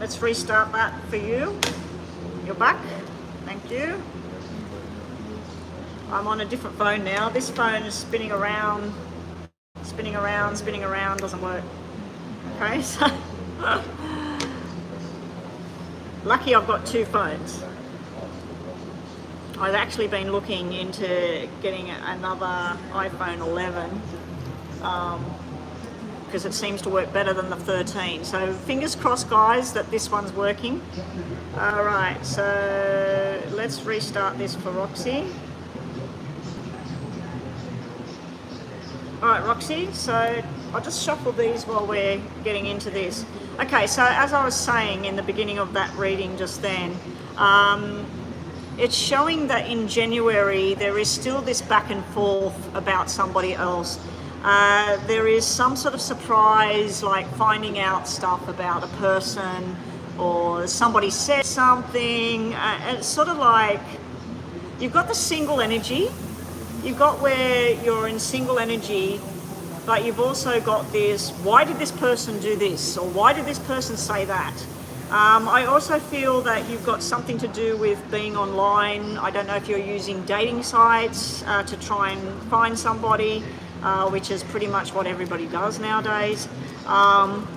Let's restart that for you. You're back. Thank you. I'm on a different phone now. This phone is spinning around, doesn't work. Okay, so lucky I've got two phones. I've actually been looking into getting another iPhone 11 because it seems to work better than the 13. So fingers crossed, guys, that this one's working. All right, so let's restart this for Roxy. All right, Roxy, so I'll just shuffle these while we're getting into this. Okay, so as I was saying in the beginning of that reading just then, it's showing that in January there is still this back and forth about somebody else. There is some sort of surprise, like finding out stuff about a person, or somebody said something. It's sort of like you've got the single energy. You've got where you're in single energy, but you've also got this, why did this person do this? Or why did this person say that? I also feel that you've got something to do with being online. I don't know if you're using dating sites to try and find somebody, which is pretty much what everybody does nowadays. Gone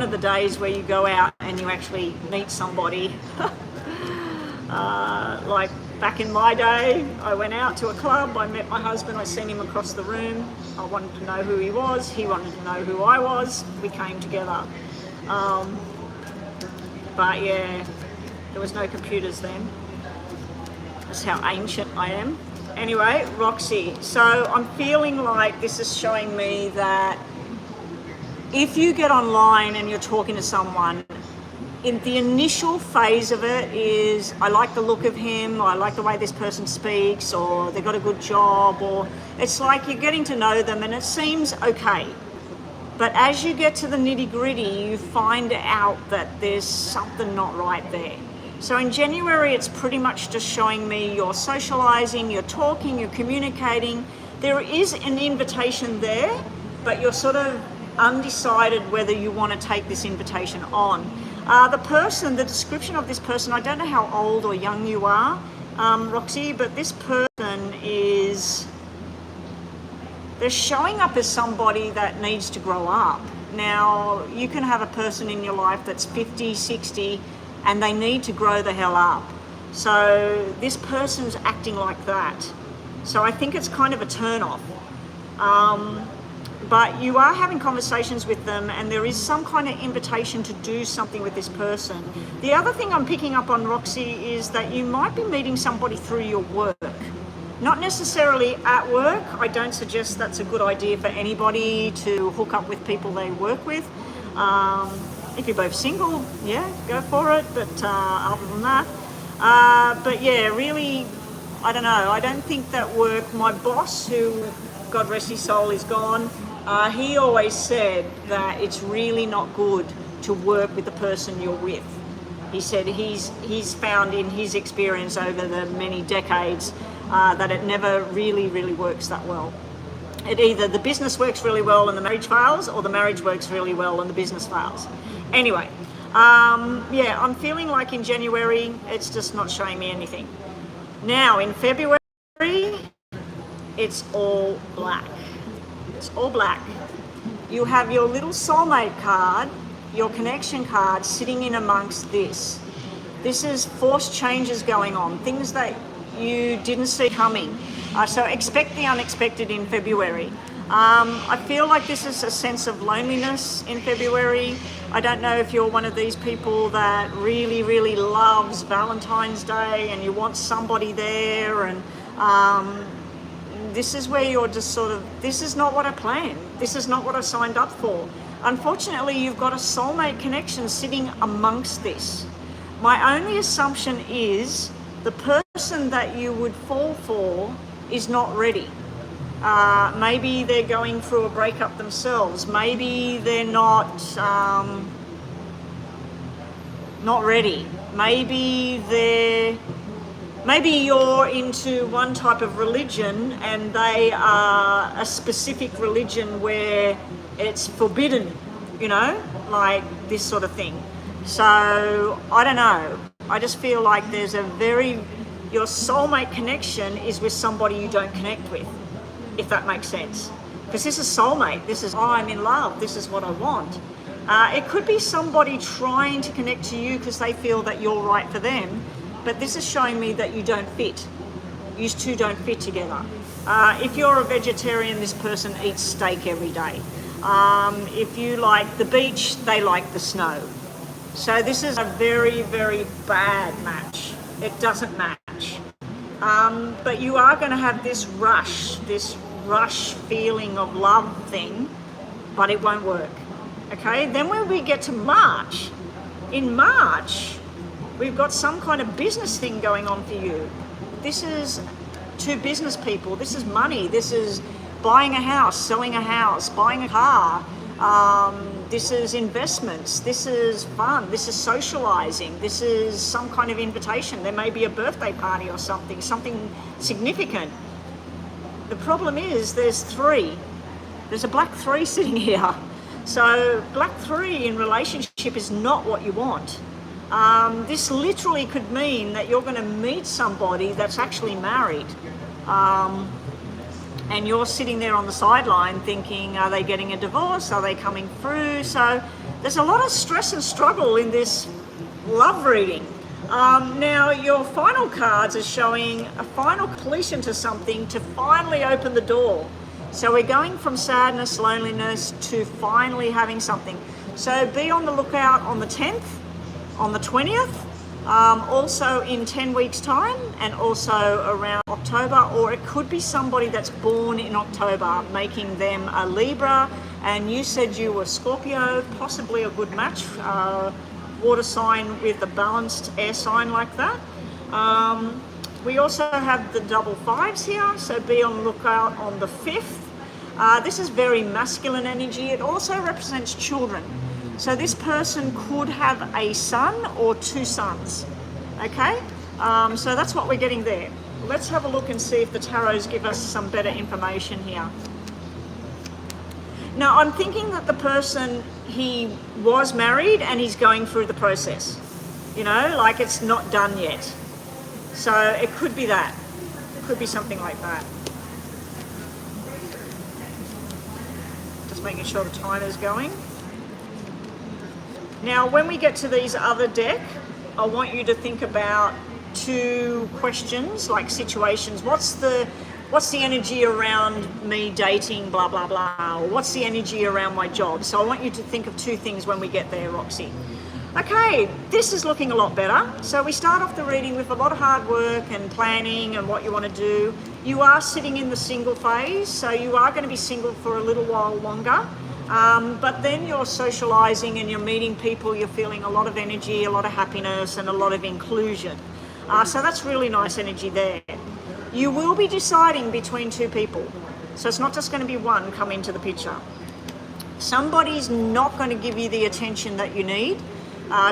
are the days where you go out and you actually meet somebody. Like back in my day, I went out to a club, I met my husband, I seen him across the room, I wanted to know who he was, he wanted to know who I was, we came together. But yeah, there was no computers then. That's how ancient I am. Anyway, Roxy, so I'm feeling like this is showing me that if you get online and you're talking to someone, in the initial phase of it is, I like the look of him, I like the way this person speaks, or they got a good job, or it's like you're getting to know them and it seems okay. But as you get to the nitty gritty, you find out that there's something not right there. So in January, it's pretty much just showing me you're socializing, you're talking, you're communicating. There is an invitation there, but you're sort of undecided whether you want to take this invitation on. The description of this person, I don't know how old or young you are, Roxy, but this person is, they're showing up as somebody that needs to grow up. Now, you can have a person in your life that's 50, 60, and they need to grow the hell up. So this person's acting like that. So I think it's kind of a turn off. But you are having conversations with them and there is some kind of invitation to do something with this person. The other thing I'm picking up on, Roxy, is that you might be meeting somebody through your work. Not necessarily at work. I don't suggest that's a good idea for anybody to hook up with people they work with. If you're both single, yeah, go for it. But other than that, but yeah, really, I don't know. I don't think that work, my boss, who, God rest his soul, is gone, he always said that it's really not good to work with the person you're with. He said he's found in his experience over the many decades that it never really works that well. It either the business works really well and the marriage fails, or the marriage works really well and the business fails. Anyway, yeah, I'm feeling like in January, it's just not showing me anything. Now in February, it's all black. It's all black. You have your little soulmate card, your connection card, sitting in amongst this. This is forced changes going on, things that you didn't see coming. So expect the unexpected in February. I feel like this is a sense of loneliness in February. I don't know if you're one of these people that really loves Valentine's Day and you want somebody there, and this is where you're just sort of, this is not what I planned. This is not what I signed up for. Unfortunately, you've got a soulmate connection sitting amongst this. My only assumption is the person that you would fall for is not ready. Maybe they're going through a breakup themselves. Maybe they're not ready. Maybe you're into one type of religion and they are a specific religion where it's forbidden you know, like this sort of thing. So I don't know. I just feel like there's your soulmate connection is with somebody you don't connect with, if that makes sense. Because this is soulmate. This is, oh, I'm in love. This is what I want. It could be somebody trying to connect to you because they feel that you're right for them. But this is showing me that you don't fit. You two don't fit together. If you're a vegetarian, this person eats steak every day. If you like the beach, they like the snow. So this is a very, very bad match. It doesn't match. But you are going to have this rush feeling of love thing, but it won't work. Okay, then when we get to March, in March, we've got some kind of business thing going on for you. This is two business people. This is money. This is buying a house, selling a house, buying a car. This is investments. This is fun. This is socializing. This is some kind of invitation. There may be a birthday party or something significant. The problem is there's three. There's a black three sitting here. So black three in relationship is not what you want. This literally could mean that you're going to meet somebody that's actually married. And you're sitting there on the sideline thinking, are they getting a divorce? Are they coming through? So there's a lot of stress and struggle in this love reading. Now your final cards are showing a final completion to something to finally open the door. So we're going from sadness, loneliness to finally having something. So be on the lookout on the 10th, on the 20th, also in 10 weeks time, and also around October, or it could be somebody that's born in October, making them a Libra, and you said you were Scorpio, possibly a good match, water sign with a balanced air sign like that. We also have the double fives here, so be on the lookout on the 5th. This is very masculine energy. It also represents children. So this person could have a son or two sons, okay? So that's what we're getting there. Let's have a look and see if the tarots give us some better information here. Now, I'm thinking that the person, he was married and he's going through the process. You know, like it's not done yet. So it could be that. It could be something like that. Just making sure the timer's going. Now, when we get to these other deck, I want you to think about two questions, like situations. What's the energy around me dating, blah, blah, blah, or what's the energy around my job? So I want you to think of two things when we get there, Roxy. Okay, this is looking a lot better. So we start off the reading with a lot of hard work and planning and what you want to do. You are sitting in the single phase, so you are going to be single for a little while longer. But then you're socializing and you're meeting people, you're feeling a lot of energy, a lot of happiness and a lot of inclusion. So that's really nice energy there. You will be deciding between two people. So it's not just going to be one come into the picture. Somebody's not going to give you the attention that you need.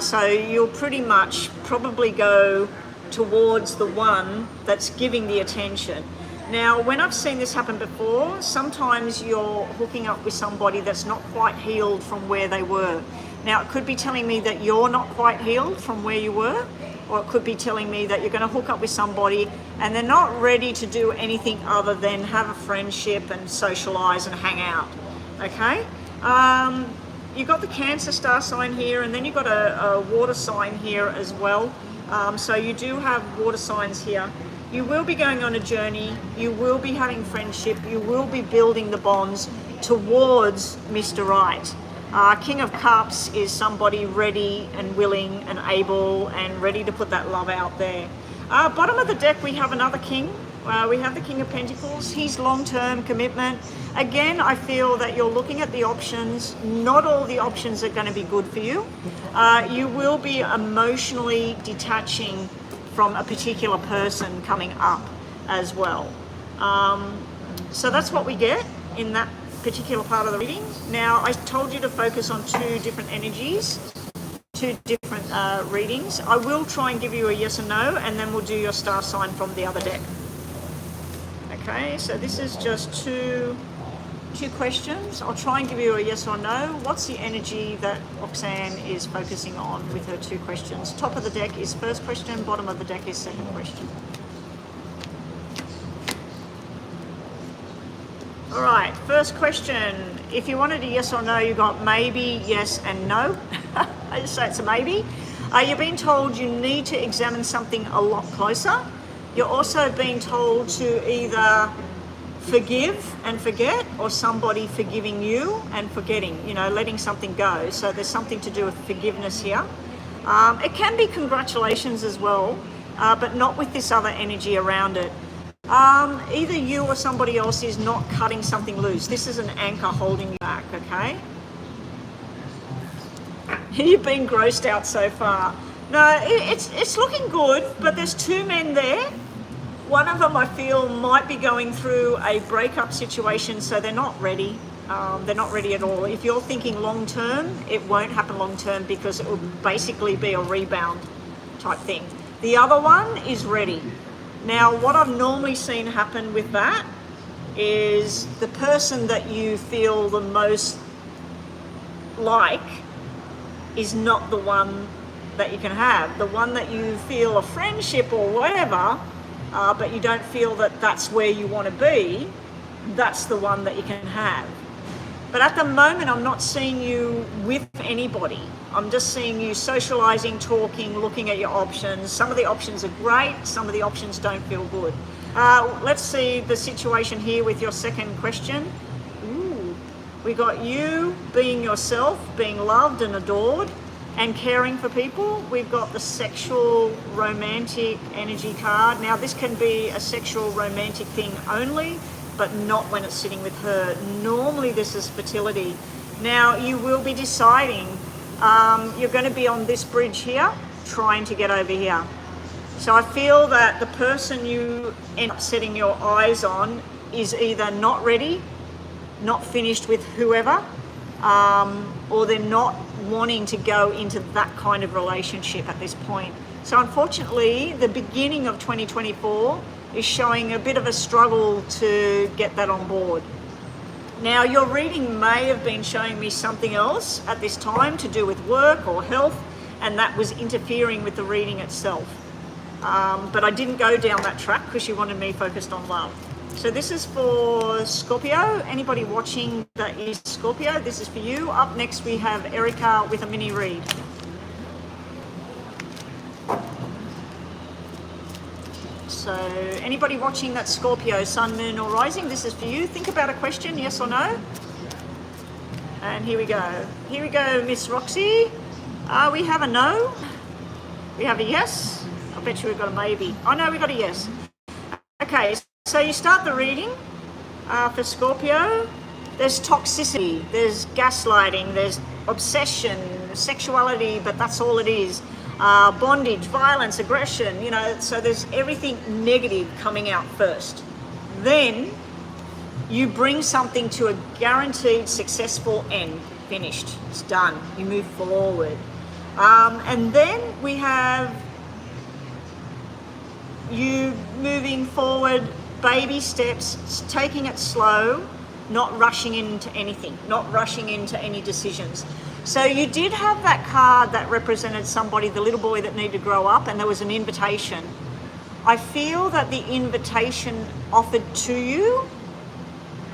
So you'll pretty much probably go towards the one that's giving the attention. Now, when I've seen this happen before, sometimes you're hooking up with somebody that's not quite healed from where they were. Now, it could be telling me that you're not quite healed from where you were, or it could be telling me that you're going to hook up with somebody and they're not ready to do anything other than have a friendship and socialize and hang out, okay? You've got the Cancer star sign here, and then you've got a water sign here as well. So you do have water signs here. You will be going on a journey, you will be having friendship, you will be building the bonds towards Mr. Right. King of Cups is somebody ready and willing and able and ready to put that love out there. Bottom of the deck we have another king. We have the King of Pentacles. He's long-term commitment. Again, I feel that you're looking at the options. Not all the options are going to be good for you. You will be emotionally detaching from a particular person coming up as well. So that's what we get in that particular part of the reading. Now, I told you to focus on two different energies, two different readings. I will try and give you a yes or no, and then we'll do your star sign from the other deck. Okay, so this is just two 2 questions. I'll try and give you a yes or no. What's the energy that Roxanne is focusing on with her 2 questions? Top of the deck is first question, bottom of the deck is second question. All right, first question. If you wanted a yes or no, you got maybe, yes, and no. I just say it's a maybe. You're being told you need to examine something a lot closer. You're also being told to either forgive and forget, or somebody forgiving you and forgetting, you know, letting something go. So there's something to do with forgiveness here. It can be congratulations as well, but not with this other energy around it. Either you or somebody else is not cutting something loose. This is an anchor holding you back, okay? You've been grossed out so far. No, it's looking good, but there's 2 men there. One of them I feel might be going through a breakup situation, so they're not ready. They're not ready at all. If you're thinking long term, it won't happen long term because it will basically be a rebound type thing. The other one is ready. Now, what I've normally seen happen with that is the person that you feel the most like is not the one that you can have. The one that you feel a friendship or whatever, but you don't feel that that's where you want to be, that's the one that you can have. But at the moment, I'm not seeing you with anybody. I'm just seeing you socializing, talking, looking at your options. Some of the options are great, some of the options don't feel good. Let's see the situation here with your second question. Ooh, we got you being yourself, being loved and adored, and caring for people. We've got the sexual romantic energy card. Now this can be a sexual romantic thing only, but not when it's sitting with her. Normally this is fertility. Now you will be deciding, you're going to be on this bridge here, trying to get over here. So I feel that the person you end up setting your eyes on is either not ready, not finished with whoever, or they're not wanting to go into that kind of relationship at this point. So unfortunately, the beginning of 2024 is showing a bit of a struggle to get that on board. Now, your reading may have been showing me something else at this time to do with work or health, and that was interfering with the reading itself. But I didn't go down that track because you wanted me focused on love. So this is for Scorpio. Anybody watching that is Scorpio, this is for you. Up next we have Erica with a mini read. So anybody watching that Scorpio, Sun, Moon or Rising, this is for you. Think about a question, yes or no. And here we go. Here we go, Miss Roxy. We have a no. We have a yes. I bet you we've got a maybe. Oh no, we got a yes. Okay, so you start the reading for Scorpio. There's toxicity, there's gaslighting, there's obsession, sexuality, but that's all it is. Bondage, violence, aggression, you know, so there's everything negative coming out first. Then you bring something to a guaranteed successful end, finished, it's done, you move forward. And then we have you moving forward, baby steps, taking it slow, not rushing into anything, not rushing into any decisions. So you did have that card that represented somebody, the little boy that needed to grow up, and there was an invitation. I feel that the invitation offered to you,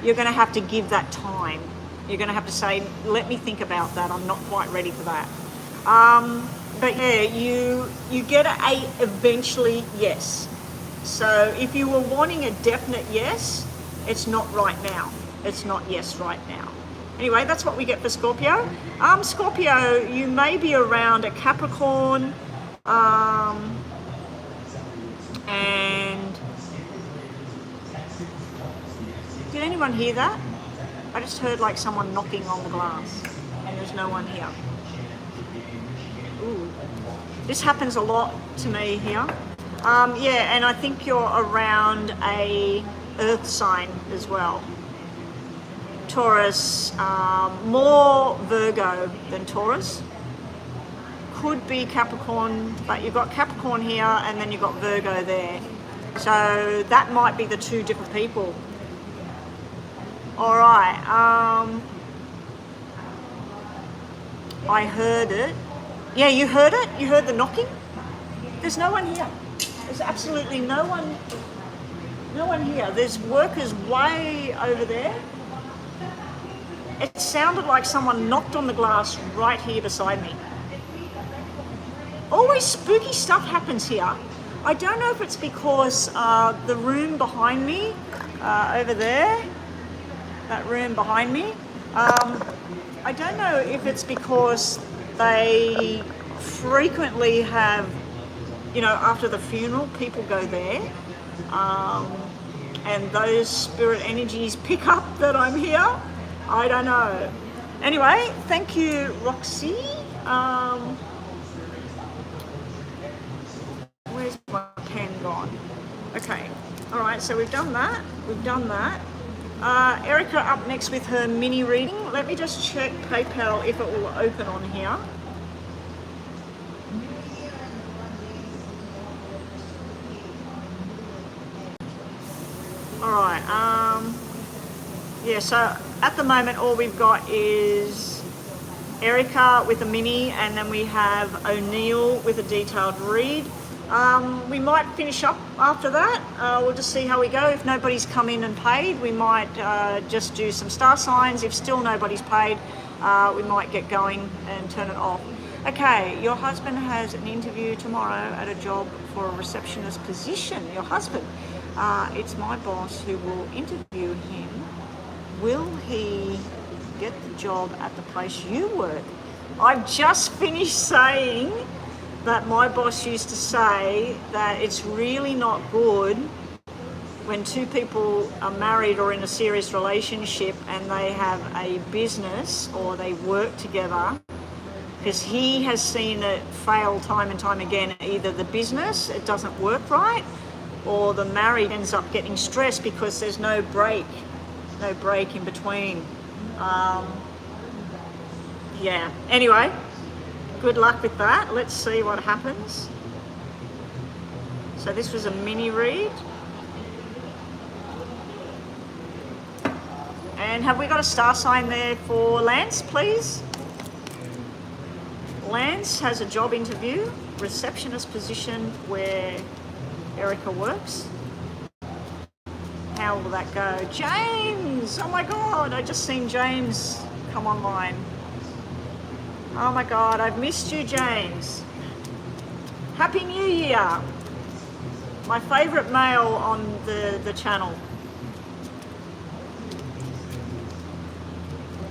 you're going to have to give that time. You're going to have to say, let me think about that, I'm not quite ready for that. But yeah, you get a eventually yes. So if you were wanting a definite yes, it's not right now. It's not yes right now. Anyway, that's what we get for Scorpio. Scorpio, you may be around a Capricorn, and did anyone hear that? I just heard like someone knocking on the glass, and there's no one here. Ooh, this happens a lot to me here. Yeah, and I think you're around a Earth sign as well. Taurus, more Virgo than Taurus. Could be Capricorn, but you've got Capricorn here and then you've got Virgo there. So that might be the 2 different people. All right. I heard it. Yeah, you heard it? You heard the knocking? There's no one here. There's absolutely no one here. There's workers way over there. It sounded like someone knocked on the glass right here beside me. Always spooky stuff happens here. I don't know if it's because the room behind me, over there, that room behind me, I don't know if it's because they frequently have, you know, after the funeral, people go there, and those spirit energies pick up that I'm here. I don't know. Anyway, thank you, Roxy. Where's my pen gone? Okay. All right, so we've done that. Erica up next with her mini reading. Let me just check PayPal if it will open on here. All right. Yeah, so at the moment all we've got is Erica with a mini, and then we have O'Neill with a detailed read. We might finish up after that. We'll just see how we go. If nobody's come in and paid, we might just do some star signs. If still nobody's paid, we might get going and turn it off. Okay, your husband has an interview tomorrow at a job for a receptionist position. Your husband, it's my boss who will interview him. Will he get the job at the place you work? I've just finished saying that my boss used to say that it's really not good when two people are married or in a serious relationship and they have a business or they work together, because he has seen it fail time and time again. Either the business, it doesn't work right, or the married ends up getting stressed because there's no break in between. Yeah, anyway, good luck with that. Let's see what happens. So this was a mini read. And have we got a star sign there for Lance, please? Lance has a job interview, receptionist position where Erica works. How will that go? James! Oh my God, I just seen James come online. Oh my God, I've missed you, James. Happy New Year. My favourite male on the channel.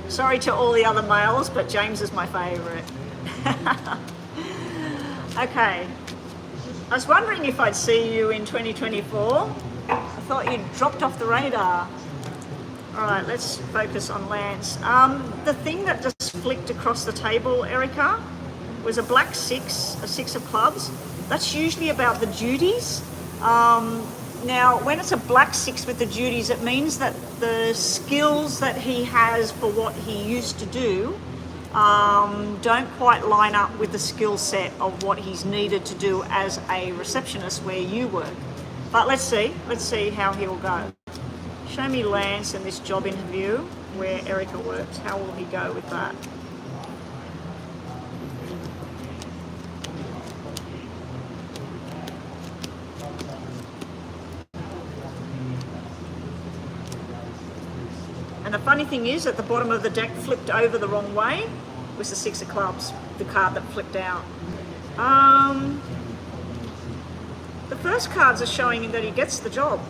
Sorry to all the other males, but James is my favourite. Okay. I was wondering if I'd see you in 2024. I thought you'd dropped off the radar. All right, let's focus on Lance. The thing that just flicked across the table, Erica, was a black six, a six of clubs. That's usually about the duties. Now, when it's a black six with the duties, it means that the skills that he has for what he used to do don't quite line up with the skill set of what he's needed to do as a receptionist where you work. But let's see how he'll go. Show me Lance in this job interview where Erica works. How will he go with that? And the funny thing is, at the bottom of the deck, flipped over the wrong way, was the six of clubs, the card that flipped out. The first cards are showing that he gets the job.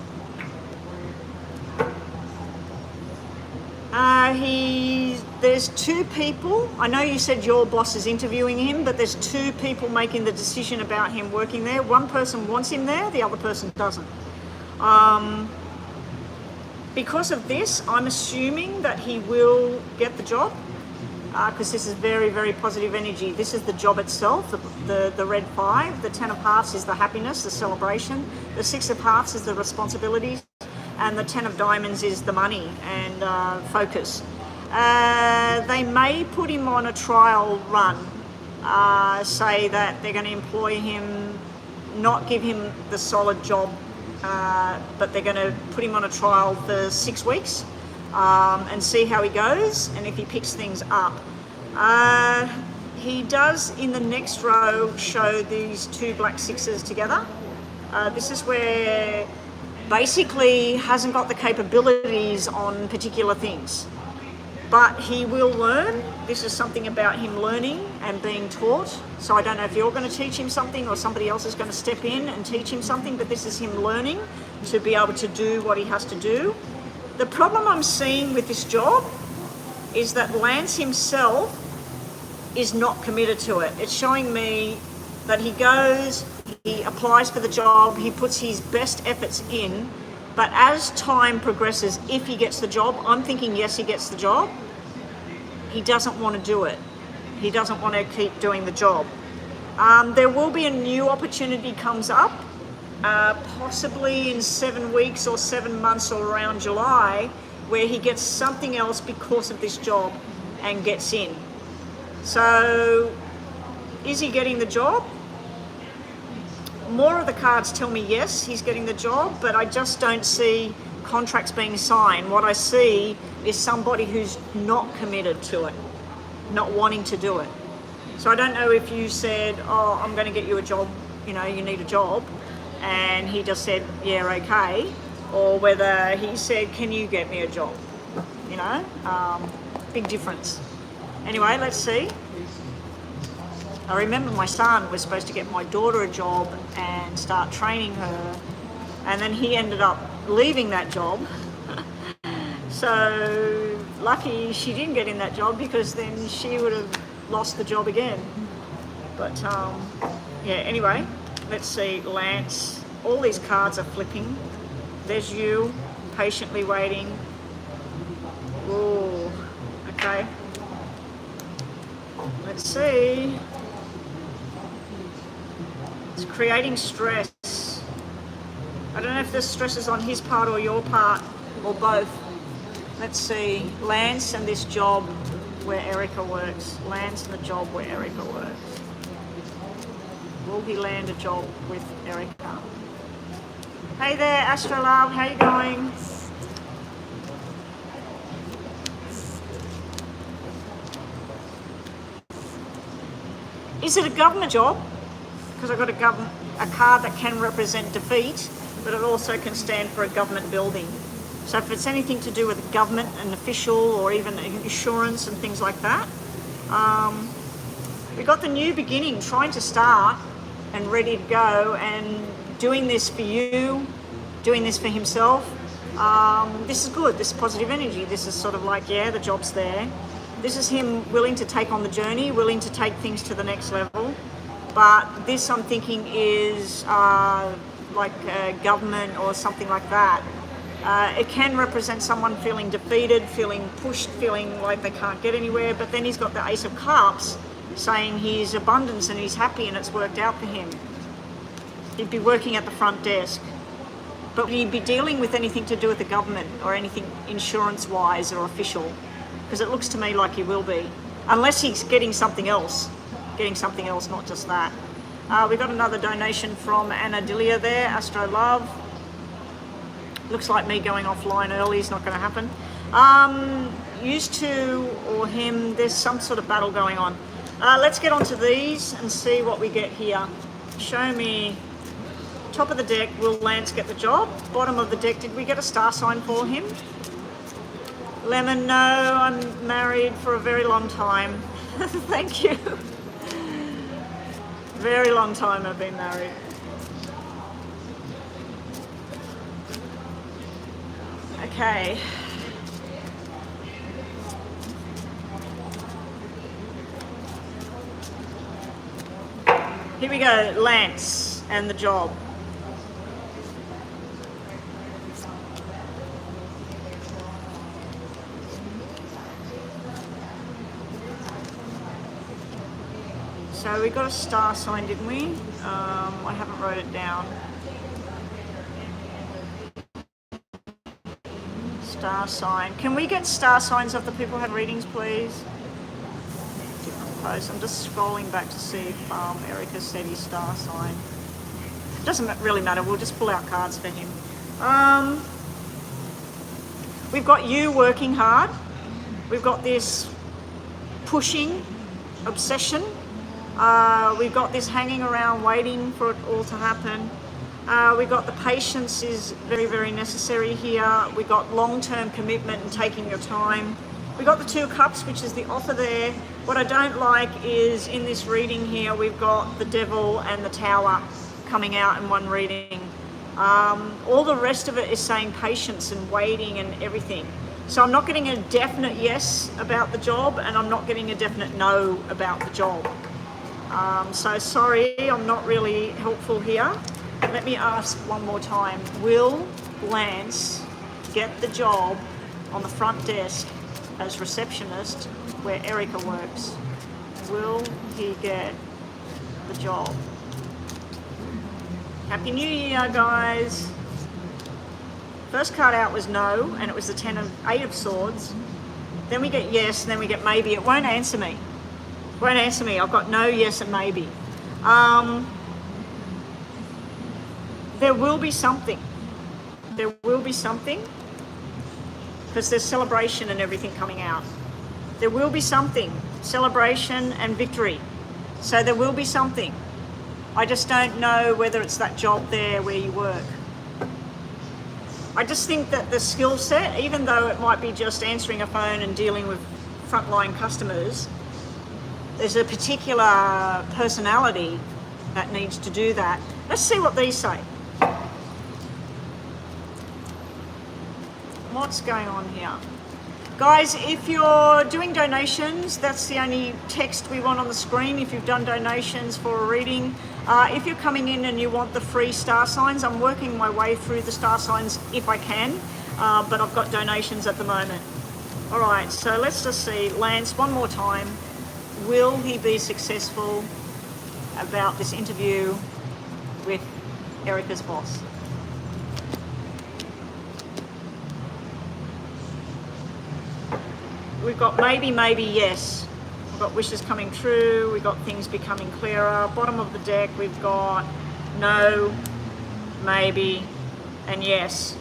There's two people. I know you said your boss is interviewing him, but there's two people making the decision about him working there. One person wants him there, the other person doesn't. Because of this, I'm assuming that he will get the job, because this is very, very positive energy. This is the job itself, the red five. The 10 of hearts is the happiness, the celebration. The 6 of hearts is the responsibilities. And the 10 of diamonds is the money and focus. They may put him on a trial run, say that they're going to employ him, not give him the solid job, but they're going to put him on a trial for 6 weeks. and see how he goes and if he picks things up. He does in the next row show these two black sixes together. This is where basically hasn't got the capabilities on particular things, but he will learn. This is something about him learning and being taught. So I don't know if you're going to teach him something or somebody else is going to step in and teach him something, but this is him learning to be able to do what he has to do. The problem I'm seeing with this job is that Lance himself is not committed to it. It's showing me that he goes, he applies for the job, he puts his best efforts in, but as time progresses, if he gets the job, I'm thinking yes, he gets the job, he doesn't want to do it. He doesn't want to keep doing the job. There will be a new opportunity comes up, possibly in 7 weeks or 7 months or around July, where he gets something else because of this job and gets in. So, is he getting the job? More of the cards tell me yes, he's getting the job, but I just don't see contracts being signed. What I see is somebody who's not committed to it, not wanting to do it. So I don't know if you said, oh, I'm going to get you a job, you know, you need a job, and he just said, yeah, okay, or whether he said, can you get me a job? You know, big difference. Anyway, let's see. I remember my son was supposed to get my daughter a job and start training her, and then he ended up leaving that job. So lucky she didn't get in that job, because then she would have lost the job again. But yeah, anyway, let's see. Lance, all these cards are flipping. There's you, patiently waiting. Ooh, okay. Let's see. It's creating stress. I don't know if this stress is on his part or your part or both. Let's see. Lance and this job where Erica works. Lance and the job where Erica works. Will he land a job with Erica? Hey there, Astrolove. How you going? Is it a government job? Because I've got a card that can represent defeat, but it also can stand for a government building. So if it's anything to do with government and official, or even insurance and things like that, we've got the new beginning, trying to start and ready to go, and doing this for you, doing this for himself. This is good, this is positive energy. This is sort of like, yeah, the job's there. This is him willing to take on the journey, willing to take things to the next level. But this, I'm thinking, is like government or something like that. It can represent someone feeling defeated, feeling pushed, feeling like they can't get anywhere. But then he's got the Ace of Cups saying he's abundance and he's happy and it's worked out for him. He'd be working at the front desk. But would he be dealing with anything to do with the government or anything insurance-wise or official? Because it looks to me like he will be. Unless he's getting something else, not just that. We got another donation from Anna Dilia there, Astro Love. Looks like me going offline early is not going to happen. Used to, or him, there's some sort of battle going on. Let's get onto these and see what we get here. Show me, top of the deck, will Lance get the job? Bottom of the deck, did we get a star sign for him? Lemon, no, I'm married for a very long time. Thank you. Very long time I've been married. Okay. Here we go, Lance and the job. So we got a star sign, didn't we? I haven't wrote it down. Star sign. Can we get star signs of the people who had readings, please? Different post. I'm just scrolling back to see if Erica said his star sign. Doesn't really matter. We'll just pull out cards for him. We've got you working hard. We've got this pushing obsession. We've got this hanging around waiting for it all to happen. We've got the patience is very, very necessary here. We've got long-term commitment and taking your time. We've got the 2 of Cups, which is the offer there. What I don't like is in this reading here, we've got the Devil and the Tower coming out in one reading. All the rest of it is saying patience and waiting and everything. So I'm not getting a definite yes about the job, and I'm not getting a definite no about the job. So sorry, I'm not really helpful here. Let me ask one more time. Will Lance get the job on the front desk as receptionist where Erica works? Will he get the job? Happy New Year, guys. First card out was no, and it was the 8 of Swords. Then we get yes, and then we get maybe. It won't answer me. It won't answer me. I've got no, yes, and maybe. There will be something. There will be something, because there's celebration and everything coming out. There will be something. Celebration and victory. So there will be something. I just don't know whether it's that job there where you work. I just think that the skill set, even though it might be just answering a phone and dealing with frontline customers, there's a particular personality that needs to do that. Let's see what these say. What's going on here? Guys, if you're doing donations, that's the only text we want on the screen if you've done donations for a reading. If you're coming in and you want the free star signs, I'm working my way through the star signs if I can, but I've got donations at the moment. All right, so let's just see. Lance, one more time. Will he be successful about this interview with Erica's boss? We've got maybe, maybe, yes. We've got wishes coming true. We've got things becoming clearer. Bottom of the deck, we've got no, maybe, and yes.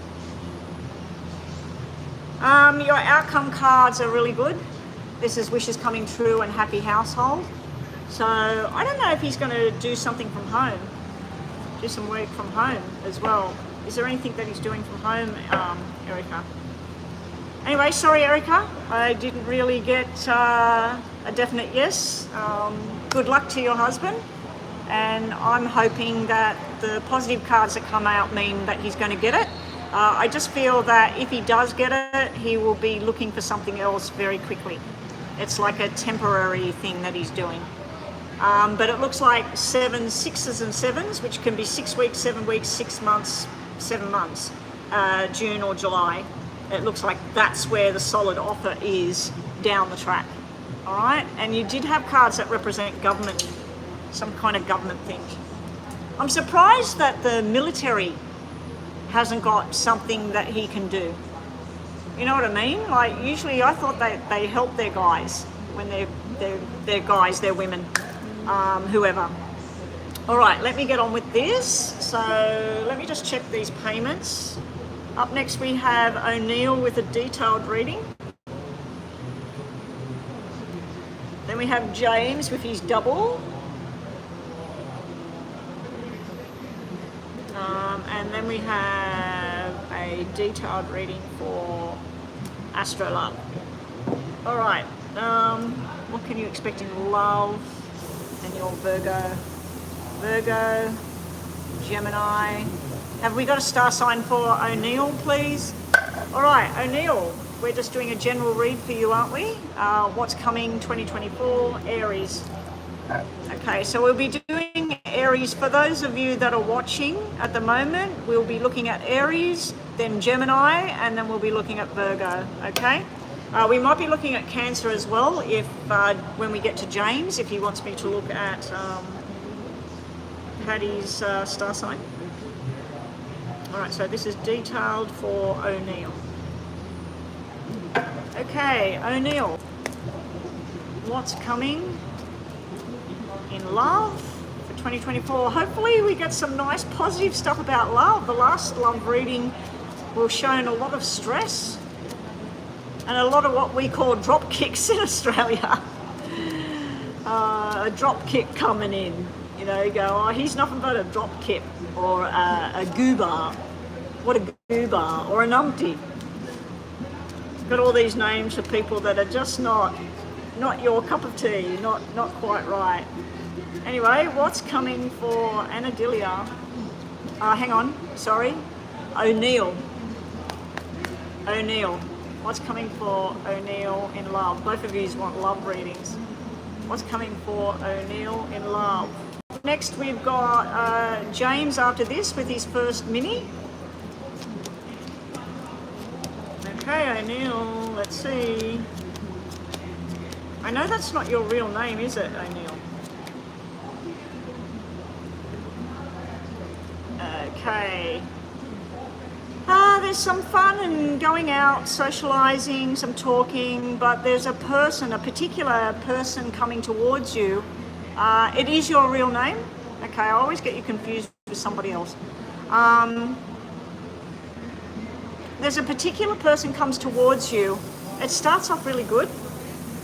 Your outcome cards are really good. This is wishes coming true and happy household. So I don't know if he's going to do something from home, do some work from home as well. Is there anything that he's doing from home, Erica? Anyway, sorry, Erica. I didn't really get a definite yes. Good luck to your husband. And I'm hoping that the positive cards that come out mean that he's going to get it. I just feel that if he does get it, he will be looking for something else very quickly. It's like a temporary thing that he's doing. But it looks like 7 6s and 7s, which can be 6 weeks, 7 weeks, 6 months, 7 months, June or July. It looks like that's where the solid offer is down the track. All right, and you did have cards that represent government, some kind of government thing. I'm surprised that the military hasn't got something that he can do. You know what I mean? Like, usually I thought they help their guys when they're guys, they're women, whoever. All right, let me get on with this. So let me just check these payments. Up next we have O'Neill with a detailed reading. Then we have James with his double. And then we have a detailed reading for Astrolove. All right, what can you expect in love and your Virgo, Gemini. Have we got a star sign for O'Neill, please? All right, O'Neill, we're just doing a general read for you, aren't we? What's coming 2024, Aries. Okay, so we'll be doing Aries. For those of you that are watching at the moment, we'll be looking at Aries, then Gemini, and then we'll be looking at Virgo, okay? We might be looking at Cancer as well if when we get to James, if he wants me to look at Paddy's star sign. All right, so this is detailed for O'Neill. Okay, O'Neill, what's coming in love for 2024? Hopefully we get some nice positive stuff about love. The last love reading will shown a lot of stress and a lot of what we call drop kicks in Australia. A drop kick coming in, you know, you go, oh, he's nothing but a drop kick, or a goober, what a goober, or an umpty. Got all these names for people that are just not your cup of tea, not quite right. Anyway, what's coming for Anadilia? Hang on, sorry, O'Neill. What's coming for O'Neill in love? Both of you want love readings. What's coming for O'Neill in love? Next we've got James after this with his first mini. Okay, O'Neill, let's see. I know that's not your real name, is it, O'Neill? Okay. There's some fun and going out, socializing, some talking, but there's a particular person coming towards you. It is your real name. Okay, I always get you confused with somebody else. There's a particular person comes towards you. It starts off really good.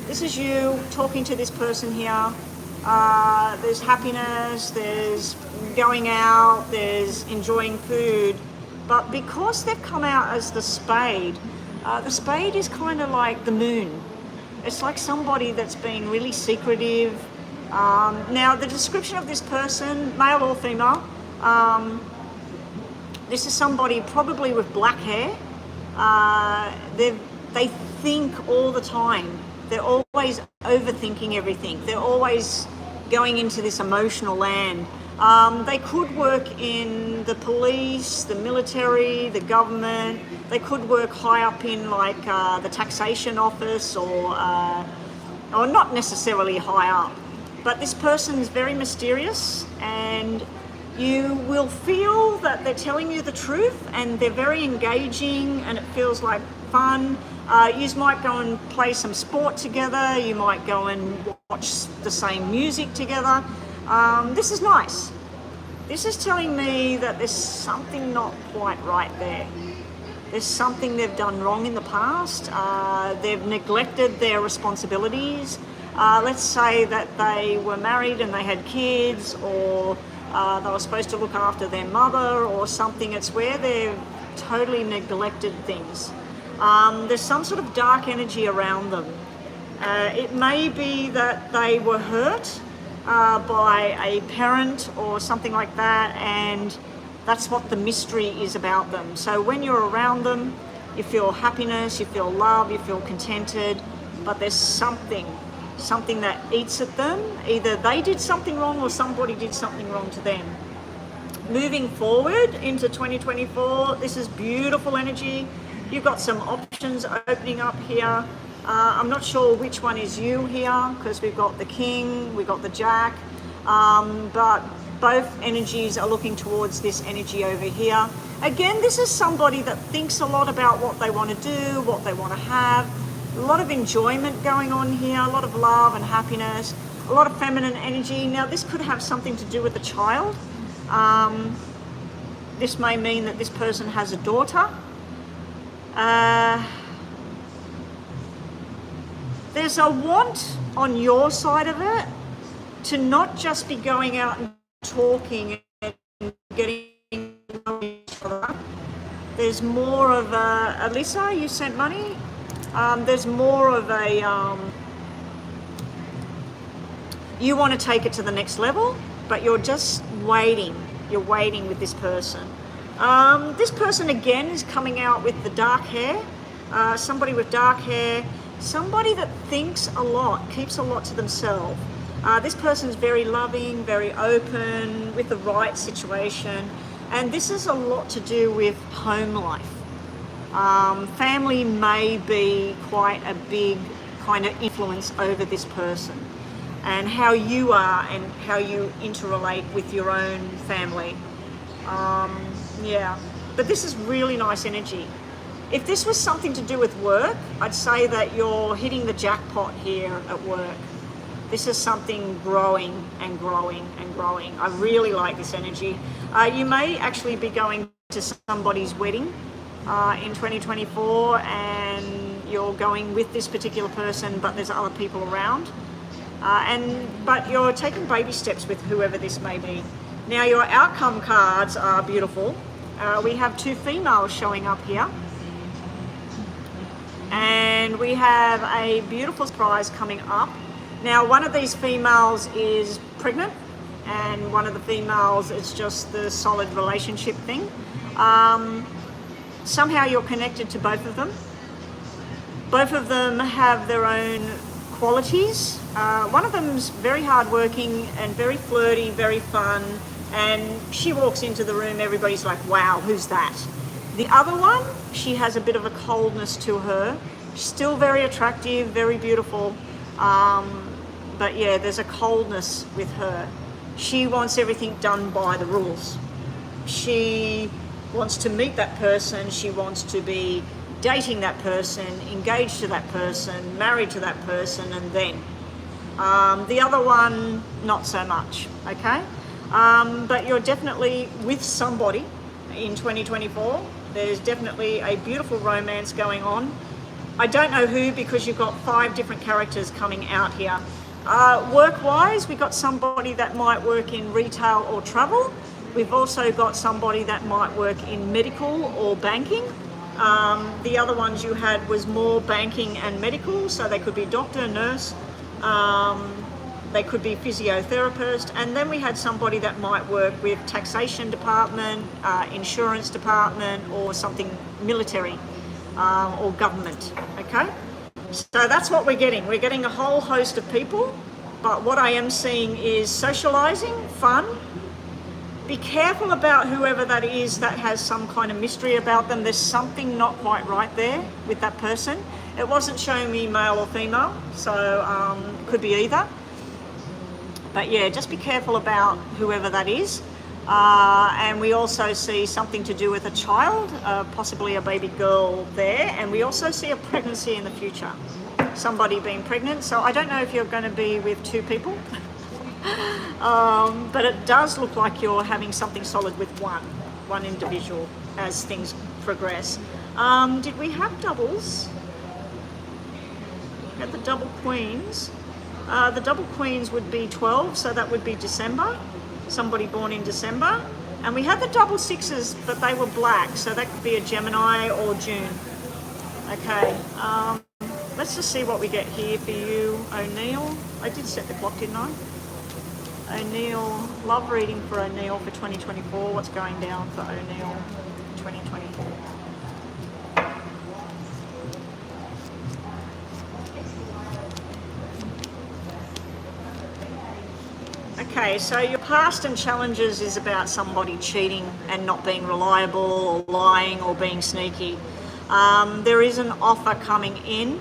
This is you talking to this person here. There's happiness, there's going out, there's enjoying food. But because they've come out as the spade is kind of like the moon. It's like somebody that's being really secretive. Now, the description of this person, male or female, this is somebody probably with black hair. They think all the time. They're always overthinking everything. They're always going into this emotional land. They could work in the police, the military, the government. They could work high up in like the taxation office, or not necessarily high up. But this person is very mysterious, and you will feel that they're telling you the truth, and they're very engaging, and it feels like fun. You might go and play some sport together. You might go and watch the same music together. This is nice. This is telling me that there's something not quite right there. There's something they've done wrong in the past. They've neglected their responsibilities. Let's say that they were married and they had kids, or they were supposed to look after their mother or something. It's where they've totally neglected things. There's some sort of dark energy around them. It may be that they were hurt by a parent or something like that, and that's what the mystery is about them. So when you're around them, you feel happiness, you feel love, you feel contented, but there's something that eats at them. Either they did something wrong or somebody did something wrong to them. Moving forward into 2024, this is beautiful energy. You've got some options opening up here. I'm not sure which one is you here, because we've got the King, we've got the Jack, but both energies are looking towards this energy over here. Again, this is somebody that thinks a lot about what they want to do, what they want to have. A lot of enjoyment going on here, a lot of love and happiness, a lot of feminine energy. Now, this could have something to do with a child. This may mean that this person has a daughter. There's a want on your side of it to not just be going out and talking and getting to know each other. There's more of a, Alyssa, you sent money? There's more of a, you want to take it to the next level, but you're just waiting. You're waiting with this person. This person again is coming out with the dark hair. Somebody with dark hair. Somebody that thinks a lot, keeps a lot to themselves. This person's very loving, very open, with the right situation. And this is a lot to do with home life. Family may be quite a big kind of influence over this person, and how you are and how you interrelate with your own family. Yeah, but this is really nice energy. If this was something to do with work, I'd say that you're hitting the jackpot here at work. This is something growing and growing and growing. I really like this energy. You may actually be going to somebody's wedding in 2024, and you're going with this particular person, but there's other people around. But you're taking baby steps with whoever this may be. Now your outcome cards are beautiful. We have 2 females showing up here. And we have a beautiful surprise coming up. Now one of these females is pregnant, and one of the females is just the solid relationship thing. Somehow you're connected to both of them. Both of them have their own qualities. One of them's very hardworking and very flirty, very fun, and she walks into the room, everybody's like, wow, who's that? The other one, she has a bit of a coldness to her. She's still very attractive, very beautiful, but yeah, there's a coldness with her. She wants everything done by the rules. She wants to meet that person, she wants to be dating that person, engaged to that person, married to that person, and then. The other one, not so much, okay? But you're definitely with somebody in 2024. There's definitely a beautiful romance going on. I don't know who, because you've got 5 different characters coming out here. Work-wise, we've got somebody that might work in retail or travel. We've also got somebody that might work in medical or banking. The other ones you had was more banking and medical, so they could be doctor, nurse, they could be physiotherapist, and then we had somebody that might work with taxation department, insurance department, or something military or government, okay? So that's what we're getting. We're getting a whole host of people, but what I am seeing is socializing, fun. Be careful about whoever that is that has some kind of mystery about them. There's something not quite right there with that person. It wasn't showing me male or female, so could be either. But yeah, just be careful about whoever that is. And we also see something to do with a child, possibly a baby girl there. And we also see a pregnancy in the future, somebody being pregnant. So I don't know if you're going to be with 2 people, but it does look like you're having something solid with one individual as things progress. Did we have doubles? We had the double queens. The double queens would be 12, so that would be December. Somebody born in December. And we had the double 6s, but they were black, so that could be a Gemini or June. Okay, let's just see what we get here for you, O'Neill. I did set the clock, didn't I? O'Neill, love reading for O'Neill for 2024. What's going down for O'Neill 2024? Okay, so your past and challenges is about somebody cheating and not being reliable or lying or being sneaky. There is an offer coming in,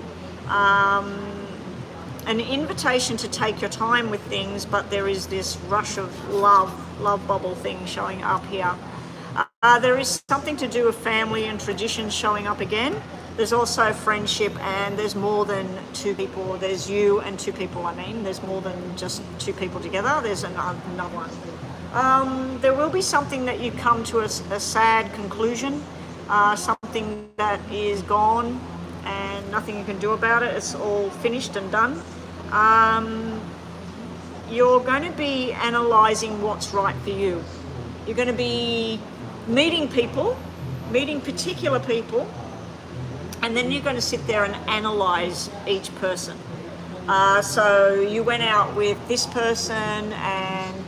an invitation to take your time with things, but there is this rush of love bubble thing showing up here. There is something to do with family and traditions showing up again. There's also friendship, and there's more than 2 people. There's you and 2 people, I mean. There's more than just 2 people together. There's another one. There will be something that you come to a sad conclusion, something that is gone and nothing you can do about it. It's all finished and done. You're going to be analysing what's right for you. You're going to be meeting people, meeting particular people, and then you're going to sit there and analyse each person. So you went out with this person, and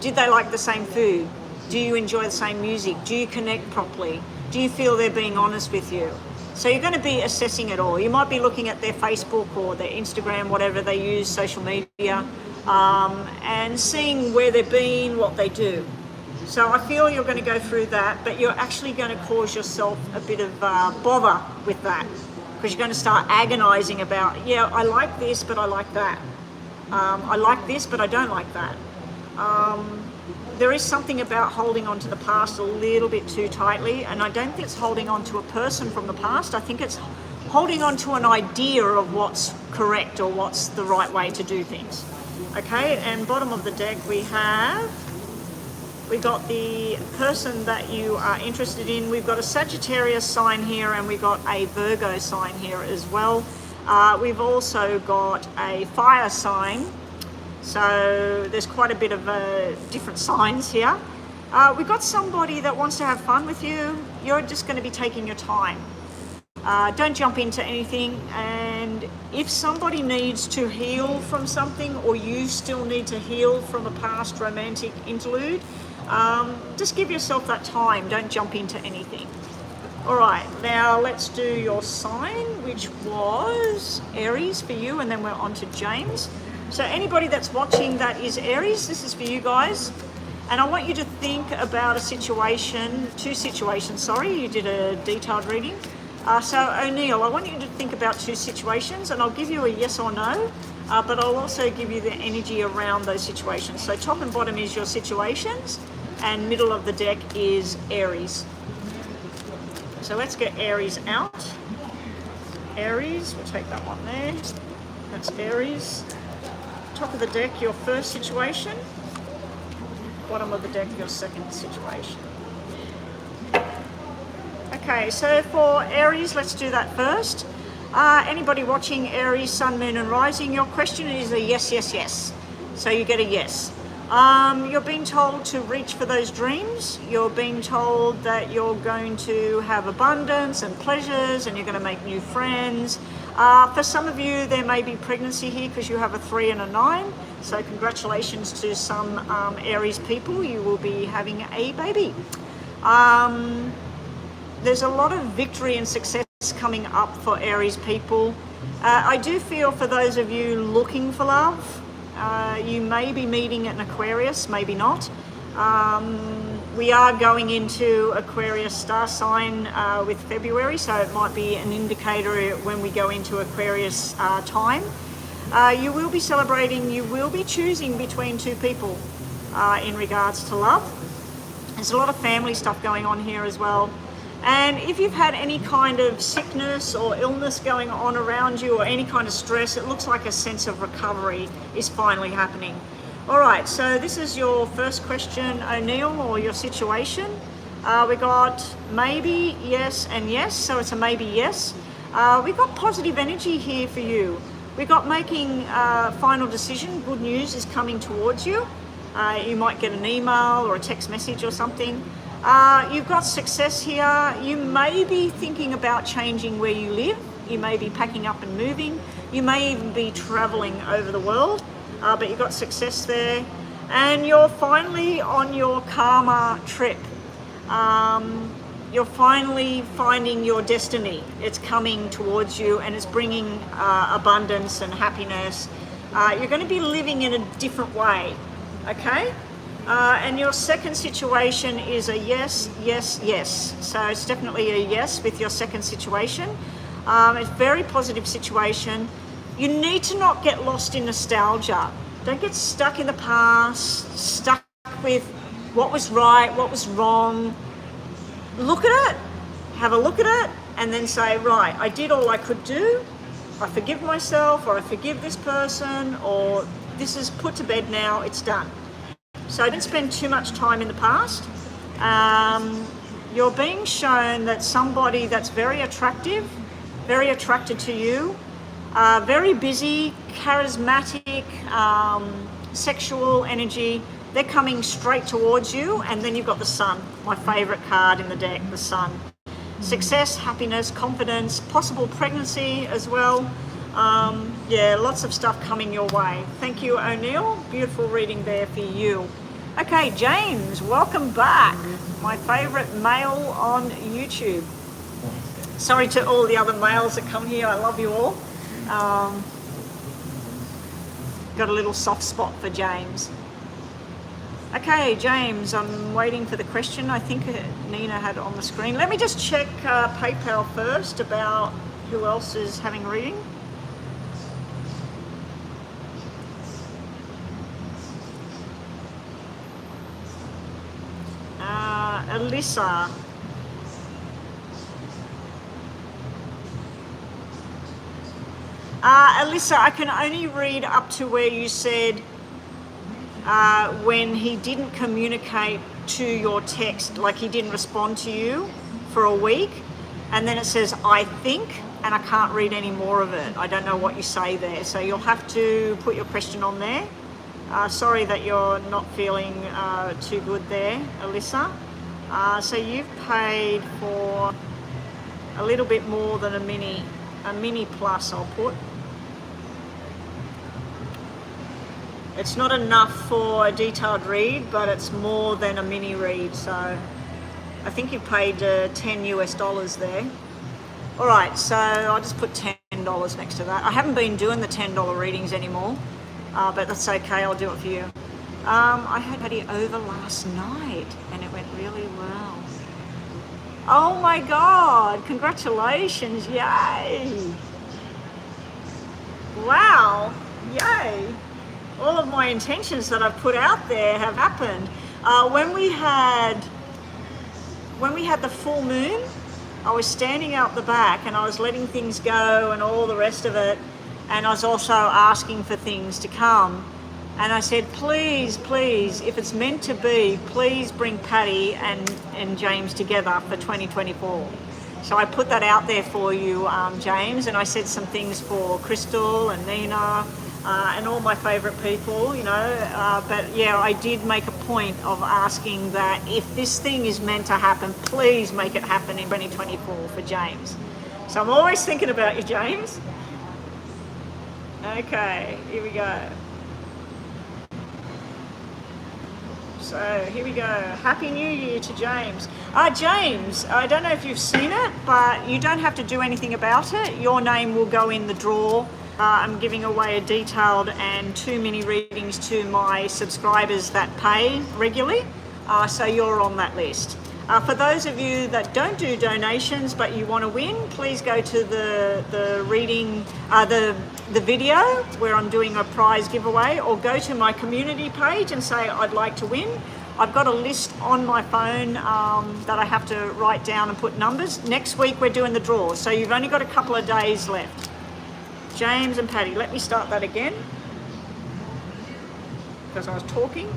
did they like the same food? Do you enjoy the same music? Do you connect properly? Do you feel they're being honest with you? So you're going to be assessing it all. You might be looking at their Facebook or their Instagram, whatever they use, social media, and seeing where they've been, what they do. So I feel you're going to go through that, but you're actually going to cause yourself a bit of bother with that, because you're going to start agonizing about, yeah, I like this, but I like that. I like this, but I don't like that. There is something about holding on to the past a little bit too tightly, and I don't think it's holding on to a person from the past. I think it's holding on to an idea of what's correct or what's the right way to do things. Okay, and bottom of the deck we have We got the person that you are interested in. We've got a Sagittarius sign here, and we've got a Virgo sign here as well. We've also got a fire sign. So there's quite a bit of different signs here. We've got somebody that wants to have fun with you. You're just going to be taking your time. Don't jump into anything. And if somebody needs to heal from something, or you still need to heal from a past romantic interlude, just give yourself that time. Don't jump into anything. All right, now let's do your sign, which was Aries for you, and then we're on to James. So anybody that's watching that is Aries, this is for you guys. And I want you to think about a situation, two situations, sorry, you did a detailed reading. So O'Neill, I want you to think about two situations, and I'll give you a yes or no, but I'll also give you the energy around those situations. So top and bottom is your situations, and middle of the deck is Aries. So let's get Aries out. Aries, we'll take that one there. That's Aries. Top of the deck, your first situation. Bottom of the deck, your second situation. Okay, so for Aries, let's do that first. Anybody watching Aries, Sun, Moon and Rising, your question is a yes, yes, yes. So you get a yes. You're being told to reach for those dreams. You're being told that you're going to have abundance and pleasures, and you're going to make new friends. For some of you, there may be pregnancy here because you have a 3 and a 9. So congratulations to some Aries people. You will be having a baby. There's a lot of victory and success coming up for Aries people. I do feel for those of you looking for love, you may be meeting an Aquarius, maybe not. We are going into Aquarius star sign with February, so it might be an indicator when we go into Aquarius time. You will be celebrating, you will be choosing between two people in regards to love. There's a lot of family stuff going on here as well. And if you've had any kind of sickness or illness going on around you, or any kind of stress, it looks like a sense of recovery is finally happening. All right, so this is your first question, O'Neill, or your situation. We got maybe, yes, and yes, so it's a maybe yes. We got positive energy here for you. We got making a final decision. Good news is coming towards you. You might get an email or a text message or something. You've got success here. You may be thinking about changing where you live. You may be packing up and moving. You may even be traveling over the world, but you've got success there. And you're finally on your karma trip. You're finally finding your destiny. It's coming towards you, and it's bringing abundance and happiness. You're going to be living in a different way, okay? And your second situation is a yes, yes, yes. So it's definitely a yes with your second situation. It's a very positive situation. You need to not get lost in nostalgia. Don't get stuck in the past, stuck with what was right, what was wrong. Look at it, have a look at it, and then say, right, I did all I could do. I forgive myself, or I forgive this person, or this is put to bed now, it's done. So don't spend too much time in the past. You're being shown that somebody that's very attractive, very attracted to you, very busy, charismatic, sexual energy, they're coming straight towards you. And then you've got the Sun, my favorite card in the deck, the Sun. Success, happiness, confidence, possible pregnancy as well. Yeah, lots of stuff coming your way. Thank you, O'Neill. Beautiful reading there for you. Okay, James, welcome back. My favorite male on YouTube. Sorry to all the other males that come here. I love you all. Got a little soft spot for James. Okay, James, I'm waiting for the question. I think Nina had it on the screen. Let me just check PayPal first about who else is having reading. Alyssa. Alyssa, I can only read up to where you said when he didn't communicate to your text, like he didn't respond to you for a week, and then it says, I think, and I can't read any more of it. I don't know what you say there. So you'll have to put your question on there. Sorry that you're not feeling too good there, Alyssa. So you've paid for a little bit more than a mini plus, I'll put. It's not enough for a detailed read, but it's more than a mini read. So I think you paid $10 US there. All right, so I'll just put $10 next to that. I haven't been doing the $10 readings anymore, but that's okay, I'll do it for you. I had Patty over last night and it went really well. Oh my God, congratulations, yay. Wow, yay. All of my intentions that I've put out there have happened. When we had the full moon, I was standing out the back and I was letting things go and all the rest of it. And I was also asking for things to come. And I said, please, please, if it's meant to be, please bring Patty and James together for 2024. So I put that out there for you, James, and I said some things for Crystal and Nina and all my favourite people, you know. But yeah, I did make a point of asking that if this thing is meant to happen, please make it happen in 2024 for James. So I'm always thinking about you, James. Okay, here we go. So here we go. Happy New Year to James. James, I don't know if you've seen it, but you don't have to do anything about it. Your name will go in the draw. I'm giving away a detailed and 2 mini readings to my subscribers that pay regularly. So you're on that list. For those of you that don't do donations but you want to win, please go to the reading, the video where I'm doing a prize giveaway, or go to my community page and say I'd like to win. I've got a list on my phone that I have to write down and put numbers. Next week we're doing the draw, so you've only got a couple of days left. James and Patty, let me start that again because I was talking.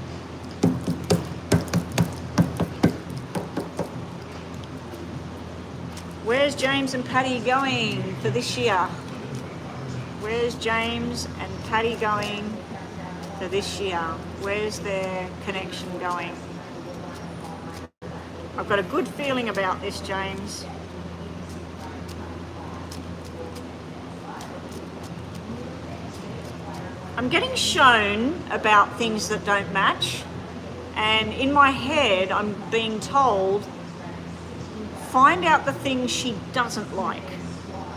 Where's James and Patty going for this year? Where's James and Patty going for this year? Where's their connection going? I've got a good feeling about this, James. I'm getting shown about things that don't match, and in my head I'm being told, find out the things she doesn't like.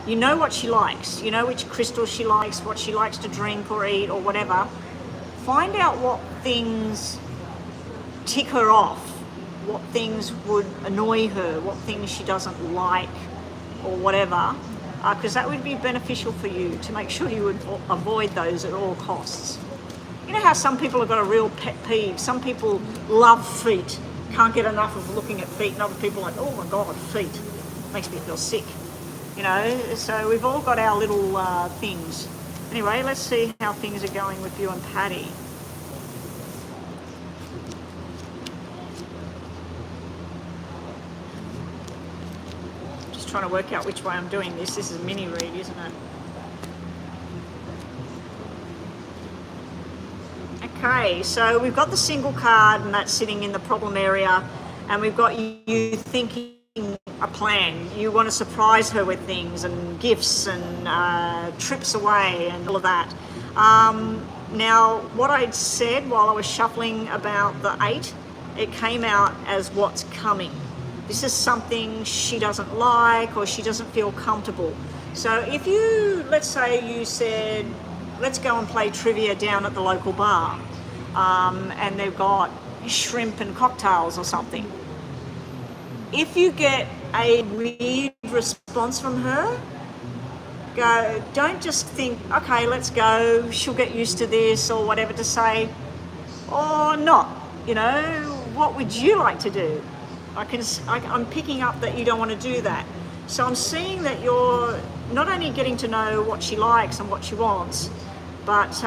You know what she likes, you know which crystal she likes, what she likes to drink or eat or whatever. Find out what things tick her off, what things would annoy her, what things she doesn't like or whatever, because that would be beneficial for you to make sure you would avoid those at all costs. You know how some people have got a real pet peeve? Some people love feet. Can't get enough of looking at feet, and other people are like, oh my God, feet. Makes me feel sick. You know, so we've all got our little things. Anyway, let's see how things are going with you and Patty. Just trying to work out which way I'm doing this. This is a mini read, isn't it? Okay, so we've got the single card and that's sitting in the problem area, and we've got you thinking a plan. You want to surprise her with things and gifts and trips away and all of that. Now, what I'd said while I was shuffling about the 8, it came out as what's coming. This is something she doesn't like or she doesn't feel comfortable. So if you, let's say you said, let's go and play trivia down at the local bar, and they've got shrimp and cocktails or something. If you get a weird response from her, go, don't just think, okay, let's go, she'll get used to this or whatever, to say, or not, you know, what would you like to do? I'm picking up that you don't want to do that. So I'm seeing that you're not only getting to know what she likes and what she wants, but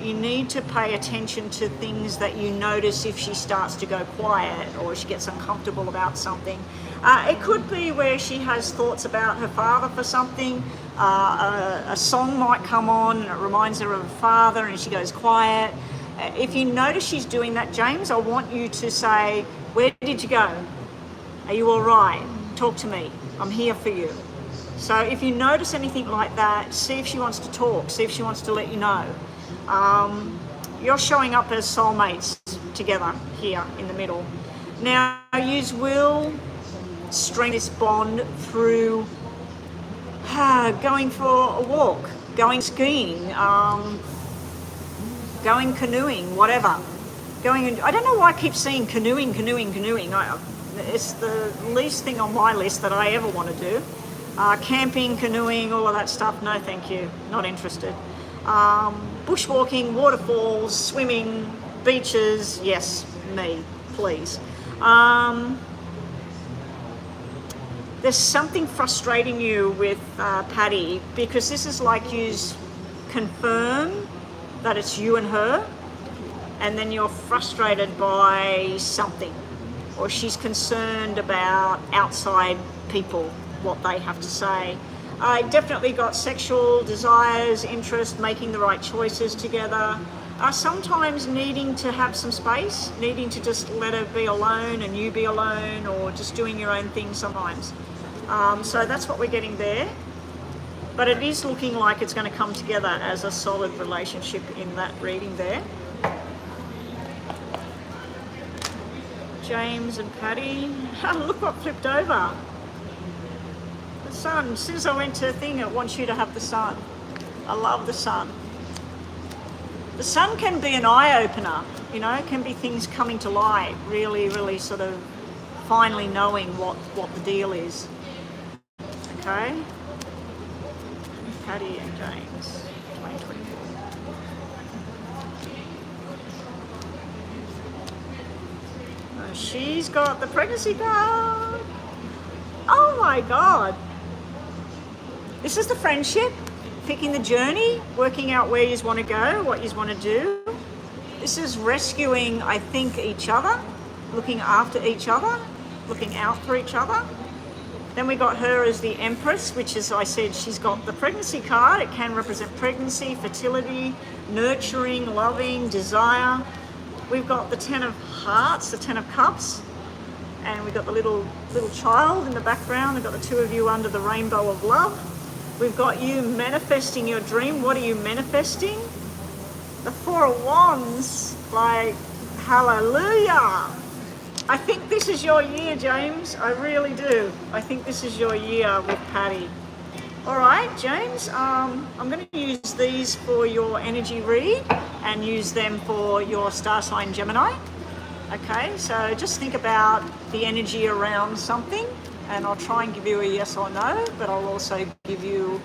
you need to pay attention to things that you notice if she starts to go quiet or she gets uncomfortable about something. It could be where she has thoughts about her father for something. A song might come on and it reminds her of her father and she goes quiet. If you notice she's doing that, James, I want you to say, where did you go? Are you all right? Talk to me. I'm here for you. So if you notice anything like that, see if she wants to talk, see if she wants to let you know. You're showing up as soulmates together here in the middle. Now, you will strengthen this bond through going for a walk, going skiing, going canoeing, whatever. I don't know why I keep seeing canoeing. It's the least thing on my list that I ever want to do. Camping, canoeing, all of that stuff, no thank you, not interested. Bushwalking, waterfalls, swimming, beaches, yes, me, please. There's something frustrating you with Patty, because this is like you confirm that it's you and her, and then you're frustrated by something, or she's concerned about outside people, what they have to say. I definitely got sexual desires, interest, making the right choices together. Sometimes needing to have some space, needing to just let her be alone and you be alone, or just doing your own thing sometimes. So that's what we're getting there. But it is looking like it's going to come together as a solid relationship in that reading there. James and Patty. Look what flipped over. The sun. As soon as I went to the thing, it wants you to have the sun. I love the sun. The sun can be an eye-opener, you know, it can be things coming to light, really, really sort of finally knowing what the deal is. Okay? Patty and James, 2024. She's got the pregnancy card. Oh my God. This is the friendship, picking the journey, working out where you want to go, what you want to do. This is rescuing, I think, each other, looking after each other, looking out for each other. Then we got her as the Empress, which is, I said, she's got the pregnancy card. It can represent pregnancy, fertility, nurturing, loving, desire. We've got the 10 of Hearts, the 10 of Cups, and we've got the little child in the background. We've got the two of you under the rainbow of love. We've got you manifesting your dream. What are you manifesting? The 4 of Wands, like, hallelujah. I think this is your year, James. I really do. I think this is your year with Patty. All right, James, I'm going to use these for your energy read and use them for your star sign Gemini. Okay, so just think about the energy around something, and I'll try and give you a yes or no, but I'll also give you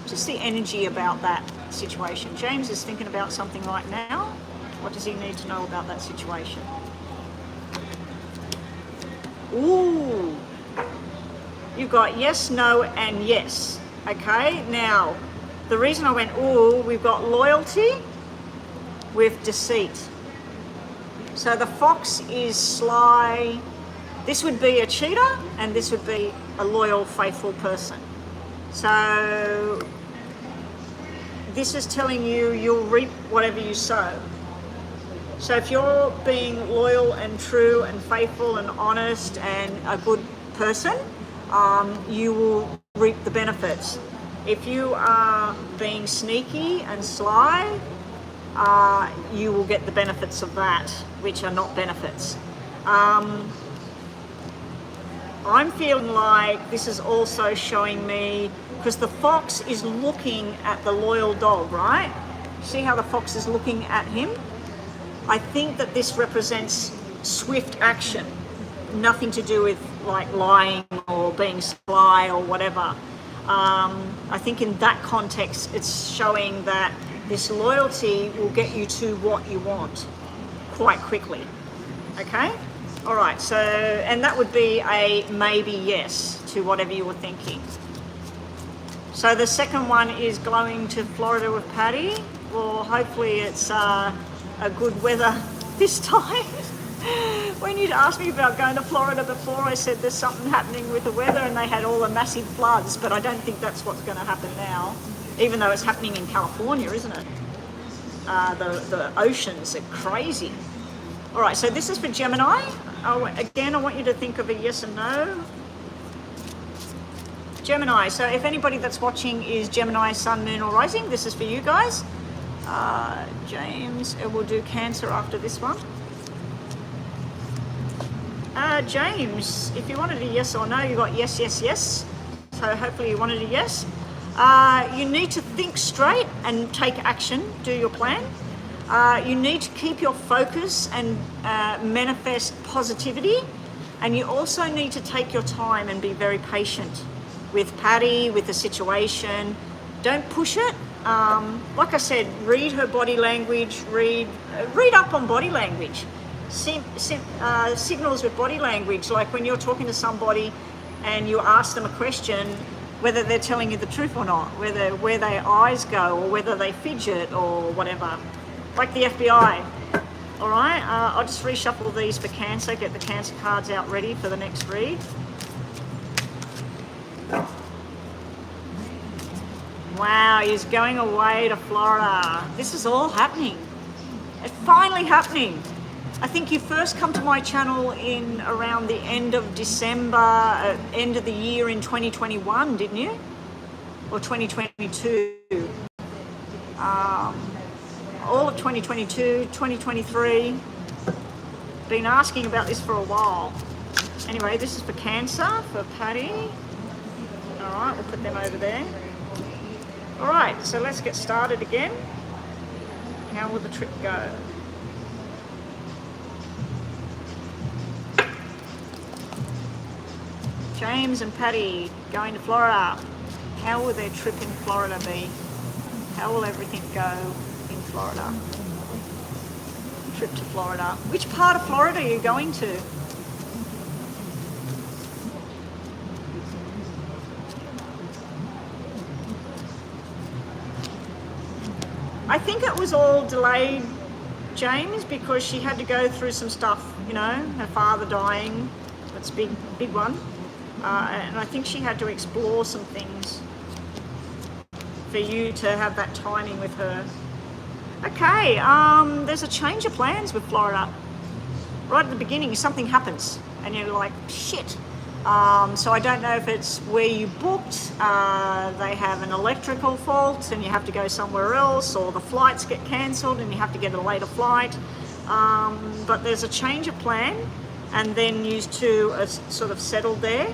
just the energy about that situation. James is thinking about something right now. What does he need to know about that situation? Ooh, you've got yes, no, and yes. Okay, now, the reason I went ooh, we've got loyalty with deceit. So the fox is sly. This would be a cheater, and this would be a loyal, faithful person. So this is telling you you'll reap whatever you sow. So if you're being loyal and true and faithful and honest and a good person, you will reap the benefits. If you are being sneaky and sly, you will get the benefits of that, which are not benefits. I'm feeling like this is also showing me, because the fox is looking at the loyal dog, right? See how the fox is looking at him? I think that this represents swift action, nothing to do with like lying or being sly or whatever. I think in that context, it's showing that this loyalty will get you to what you want quite quickly. Okay? All right, so, and that would be a maybe yes to whatever you were thinking. So the second one is going to Florida with Patty. Well, hopefully it's a good weather this time. When you'd asked me about going to Florida before, I said there's something happening with the weather and they had all the massive floods, but I don't think that's what's going to happen now, even though it's happening in California, isn't it? The oceans are crazy. All right, so this is for Gemini. Again, I want you to think of a yes and no. Gemini, so if anybody that's watching is Gemini, Sun, Moon or Rising, this is for you guys. James, we'll do Cancer after this one. James, if you wanted a yes or no, you got yes, yes, yes. So hopefully you wanted a yes. You need to think straight and take action, do your plan. You need to keep your focus and manifest positivity. And you also need to take your time and be very patient with Patty, with the situation. Don't push it. Like I said, read her body language, read up on body language. Signals with body language, like when you're talking to somebody and you ask them a question, whether they're telling you the truth or not, where their eyes go or whether they fidget or whatever, like the FBI. All right, I'll just reshuffle these for Cancer, get the Cancer cards out ready for the next read. Wow, he's going away to Florida. This is all happening. It's finally happening. I think you first come to my channel in around the end of December, end of the year in 2021, didn't you? Or 2022. All of 2022, 2023. Been asking about this for a while. Anyway, this is for Cancer, for Patty. All right, we'll put them over there. All right, so let's get started again. How will the trip go? James and Patty going to Florida. How will their trip in Florida be? How will everything go in Florida? Trip to Florida. Which part of Florida are you going to? I think it was all delayed, James, because she had to go through some stuff, you know, her father dying. That's a big one. And I think she had to explore some things for you to have that timing with her. Okay, there's a change of plans with Florida. Right at the beginning, something happens and you're like, shit. So I don't know if it's where you booked, they have an electrical fault and you have to go somewhere else, or the flights get cancelled and you have to get a later flight. But there's a change of plan, and then you two are sort of settled there.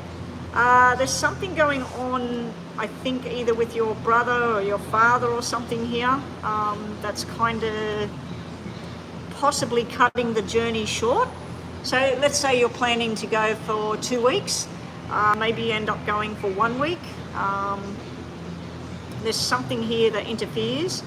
There's something going on, I think, either with your brother or your father or something here, that's kind of possibly cutting the journey short. So let's say you're planning to go for 2 weeks, maybe you end up going for 1 week. There's something here that interferes.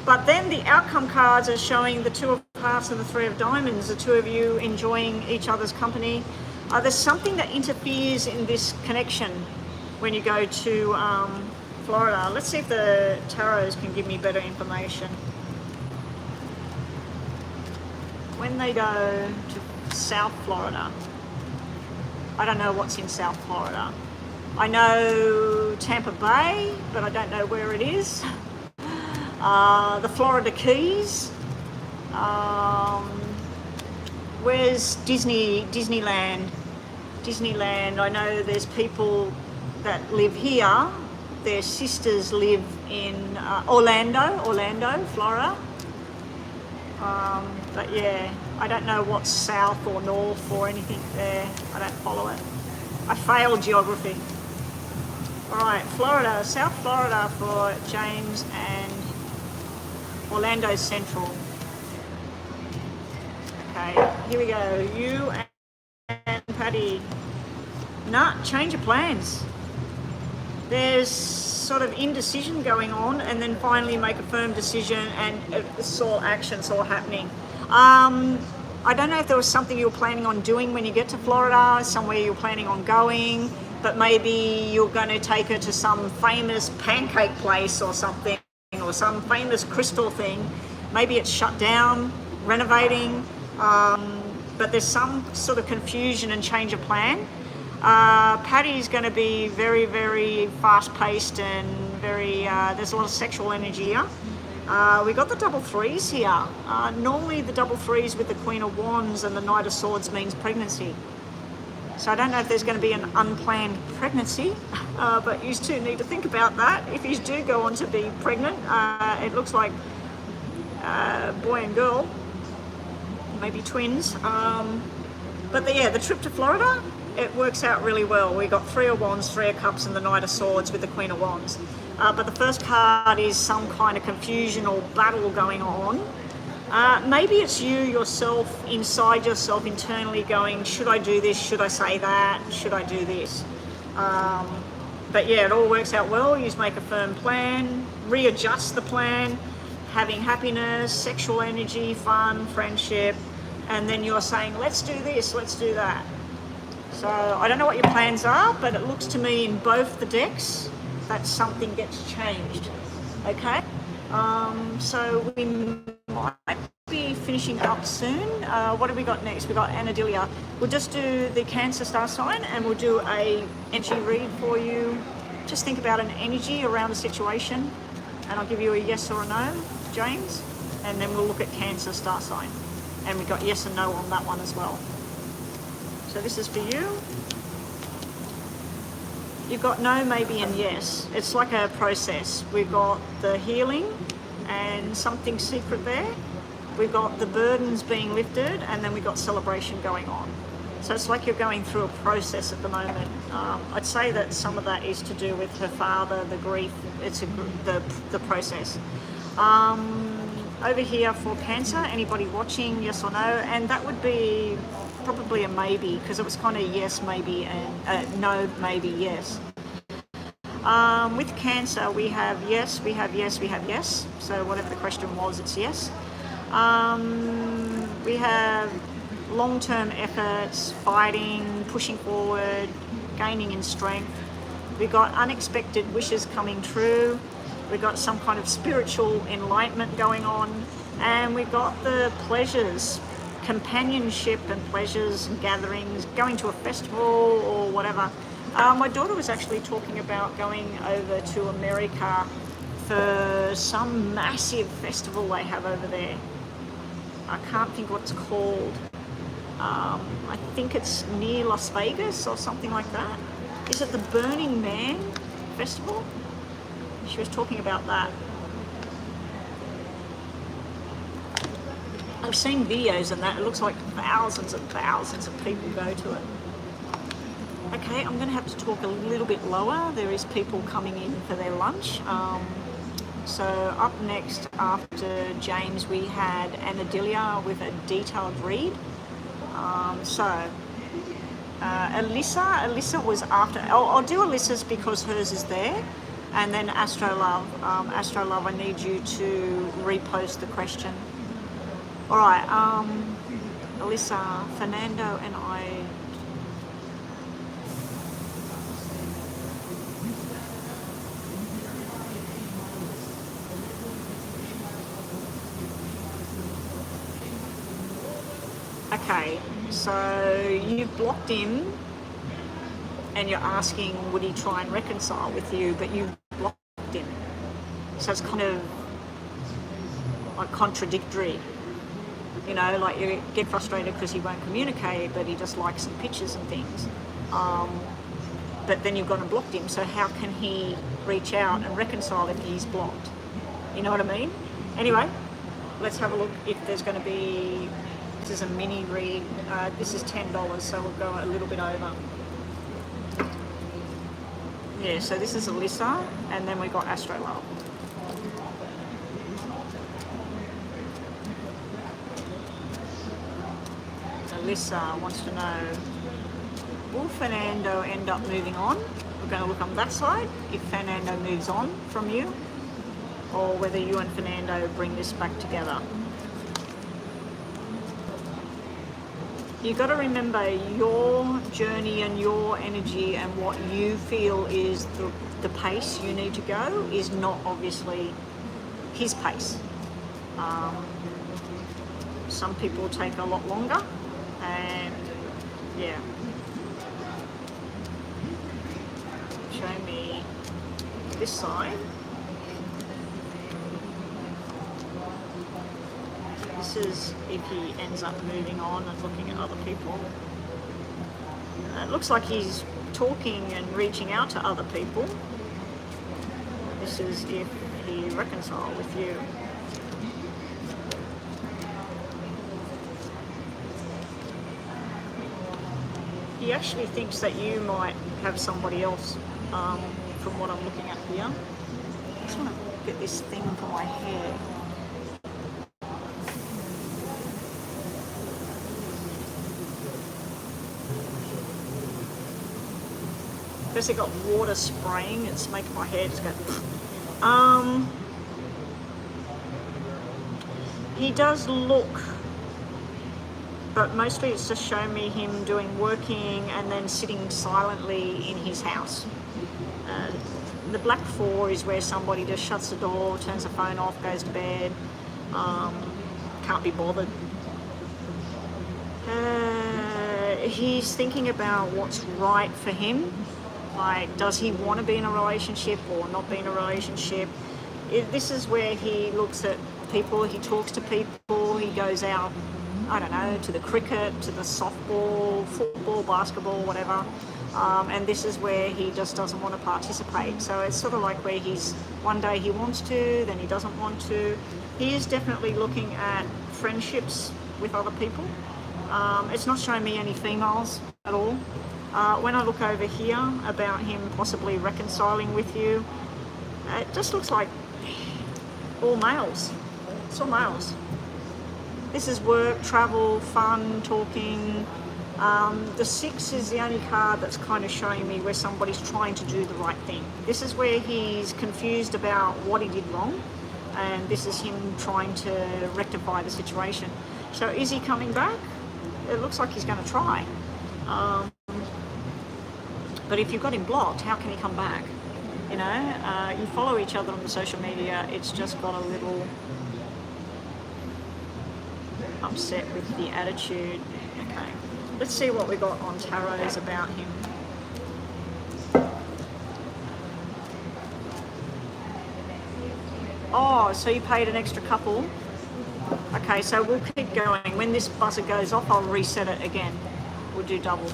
But then the outcome cards are showing the Two of Hearts and the Three of Diamonds, the two of you enjoying each other's company. There's something that interferes in this connection when you go to Florida. Let's see if the tarots can give me better information. When they go to South Florida, I don't know what's in South Florida. I know Tampa Bay, but I don't know where it is. The Florida Keys. Where's Disneyland? Disneyland, I know there's people that live here. Their sisters live in Orlando, Florida. But yeah, I don't know what's south or north or anything there. I don't follow it. I failed geography. All right, Florida, South Florida for James and Orlando Central. Okay, here we go. You and Patty. Nah, change of plans. There's sort of indecision going on, and then finally make a firm decision, and it's all action, it's all happening. I don't know if there was something you were planning on doing when you get to Florida, somewhere you're planning on going, but maybe you're going to take her to some famous pancake place or something, or or some famous crystal thing. Maybe it's shut down, renovating, but there's some sort of confusion and change of plan. Patty's going to be very, very fast-paced and very, there's a lot of sexual energy here. We got the double threes here. Normally the double threes with the Queen of Wands and the Knight of Swords means pregnancy. So I don't know if there's going to be an unplanned pregnancy, but you two need to think about that. If you do go on to be pregnant, it looks like boy and girl, maybe twins. But the trip to Florida, it works out really well. We got Three of Wands, Three of Cups, and the Knight of Swords with the Queen of Wands. But the first card is some kind of confusion or battle going on. Maybe it's you yourself, inside yourself, internally going, should I do this? Should I say that? Should I do this? But yeah, it all works out well. You just make a firm plan, readjust the plan, having happiness, sexual energy, fun, friendship, and then you're saying, let's do this, let's do that. So I don't know what your plans are, but it looks to me in both the decks that something gets changed. Okay? So we might be finishing up soon. What have we got next? We've got Anadelia. We'll just do the Cancer star sign and we'll do a energy read for you. Just think about an energy around the situation and I'll give you a yes or a no, James, and then we'll look at Cancer star sign. And we've got yes and no on that one as well. So this is for you. You've got no, maybe, and yes. It's like a process. We've got the healing and something secret there. We've got the burdens being lifted, and then we've got celebration going on. So it's like you're going through a process at the moment. I'd say that some of that is to do with her father, the grief. It's the process. Over here for Cancer, anybody watching, yes or no? And that would be probably a maybe, because it was kind of yes, maybe, and no, maybe, yes. With Cancer, we have yes, we have yes, we have yes. So whatever the question was, it's yes. We have long-term efforts, fighting, pushing forward, gaining in strength. We've got unexpected wishes coming true. We've got some kind of spiritual enlightenment going on. And we've got the pleasures, companionship and pleasures and gatherings, going to a festival or whatever. My daughter was actually talking about going over to America for some massive festival they have over there. I can't think what it's called. I think it's near Las Vegas or something like that. Is it the Burning Man Festival? She was talking about that. I've seen videos and that. It looks like thousands and thousands of people go to it. Okay, I'm going to have to talk a little bit lower. There is people coming in for their lunch. So up next after James, we had Anadelia with a detailed read. Alyssa was after. I'll do Alyssa's because hers is there. And then Astrolove. Astrolove, I need you to repost the question. All right, Alyssa, Fernando and I. Okay, so you've blocked him and you're asking would he try and reconcile with you, but you've blocked him. So it's kind of like contradictory. You know, like you get frustrated because he won't communicate, but he just likes some pictures and things. But then you've gone and blocked him, so how can he reach out and reconcile if he's blocked? You know what I mean? Anyway, let's have a look if there's going to be. This is a mini read. This is $10, so we'll go a little bit over. Yeah, so this is Alyssa, and then we got Astrolove. Alyssa wants to know, will Fernando end up moving on? We're going to look on that side, if Fernando moves on from you, or whether you and Fernando bring this back together. You've got to remember your journey and your energy and what you feel is the pace you need to go is not obviously his pace. Some people take a lot longer, and yeah. Show me this side. This is if he ends up moving on and looking at other people. It looks like he's talking and reaching out to other people. This is if he reconciles with you. He actually thinks that you might have somebody else, from what I'm looking at here. I just want to get this thing for my hair. Because it got water spraying, it's making my hair just go. He does look, but mostly it's just showing me him working and then sitting silently in his house. The black 4 is where somebody just shuts the door, turns the phone off, goes to bed, can't be bothered. He's thinking about what's right for him. Like, does he want to be in a relationship or not be in a relationship? This is where he looks at people, he talks to people, he goes out, I don't know, to the cricket, to the softball, football, basketball, whatever. And this is where he just doesn't want to participate. So it's sort of like where one day he wants to, then he doesn't want to. He is definitely looking at friendships with other people. It's not showing me any females at all. When I look over here about him possibly reconciling with you, it just looks like all males. It's all males. This is work, travel, fun, talking. The 6 is the only card that's kind of showing me where somebody's trying to do the right thing. This is where he's confused about what he did wrong, and this is him trying to rectify the situation. So is he coming back? It looks like he's going to try. But if you've got him blocked, how can he come back? You know, you follow each other on the social media, it's just got a little upset with the attitude. Okay, let's see what we got on tarots about him. Oh, so you paid an extra couple. Okay, so we'll keep going. When this buzzer goes off, I'll reset it again. We'll do double,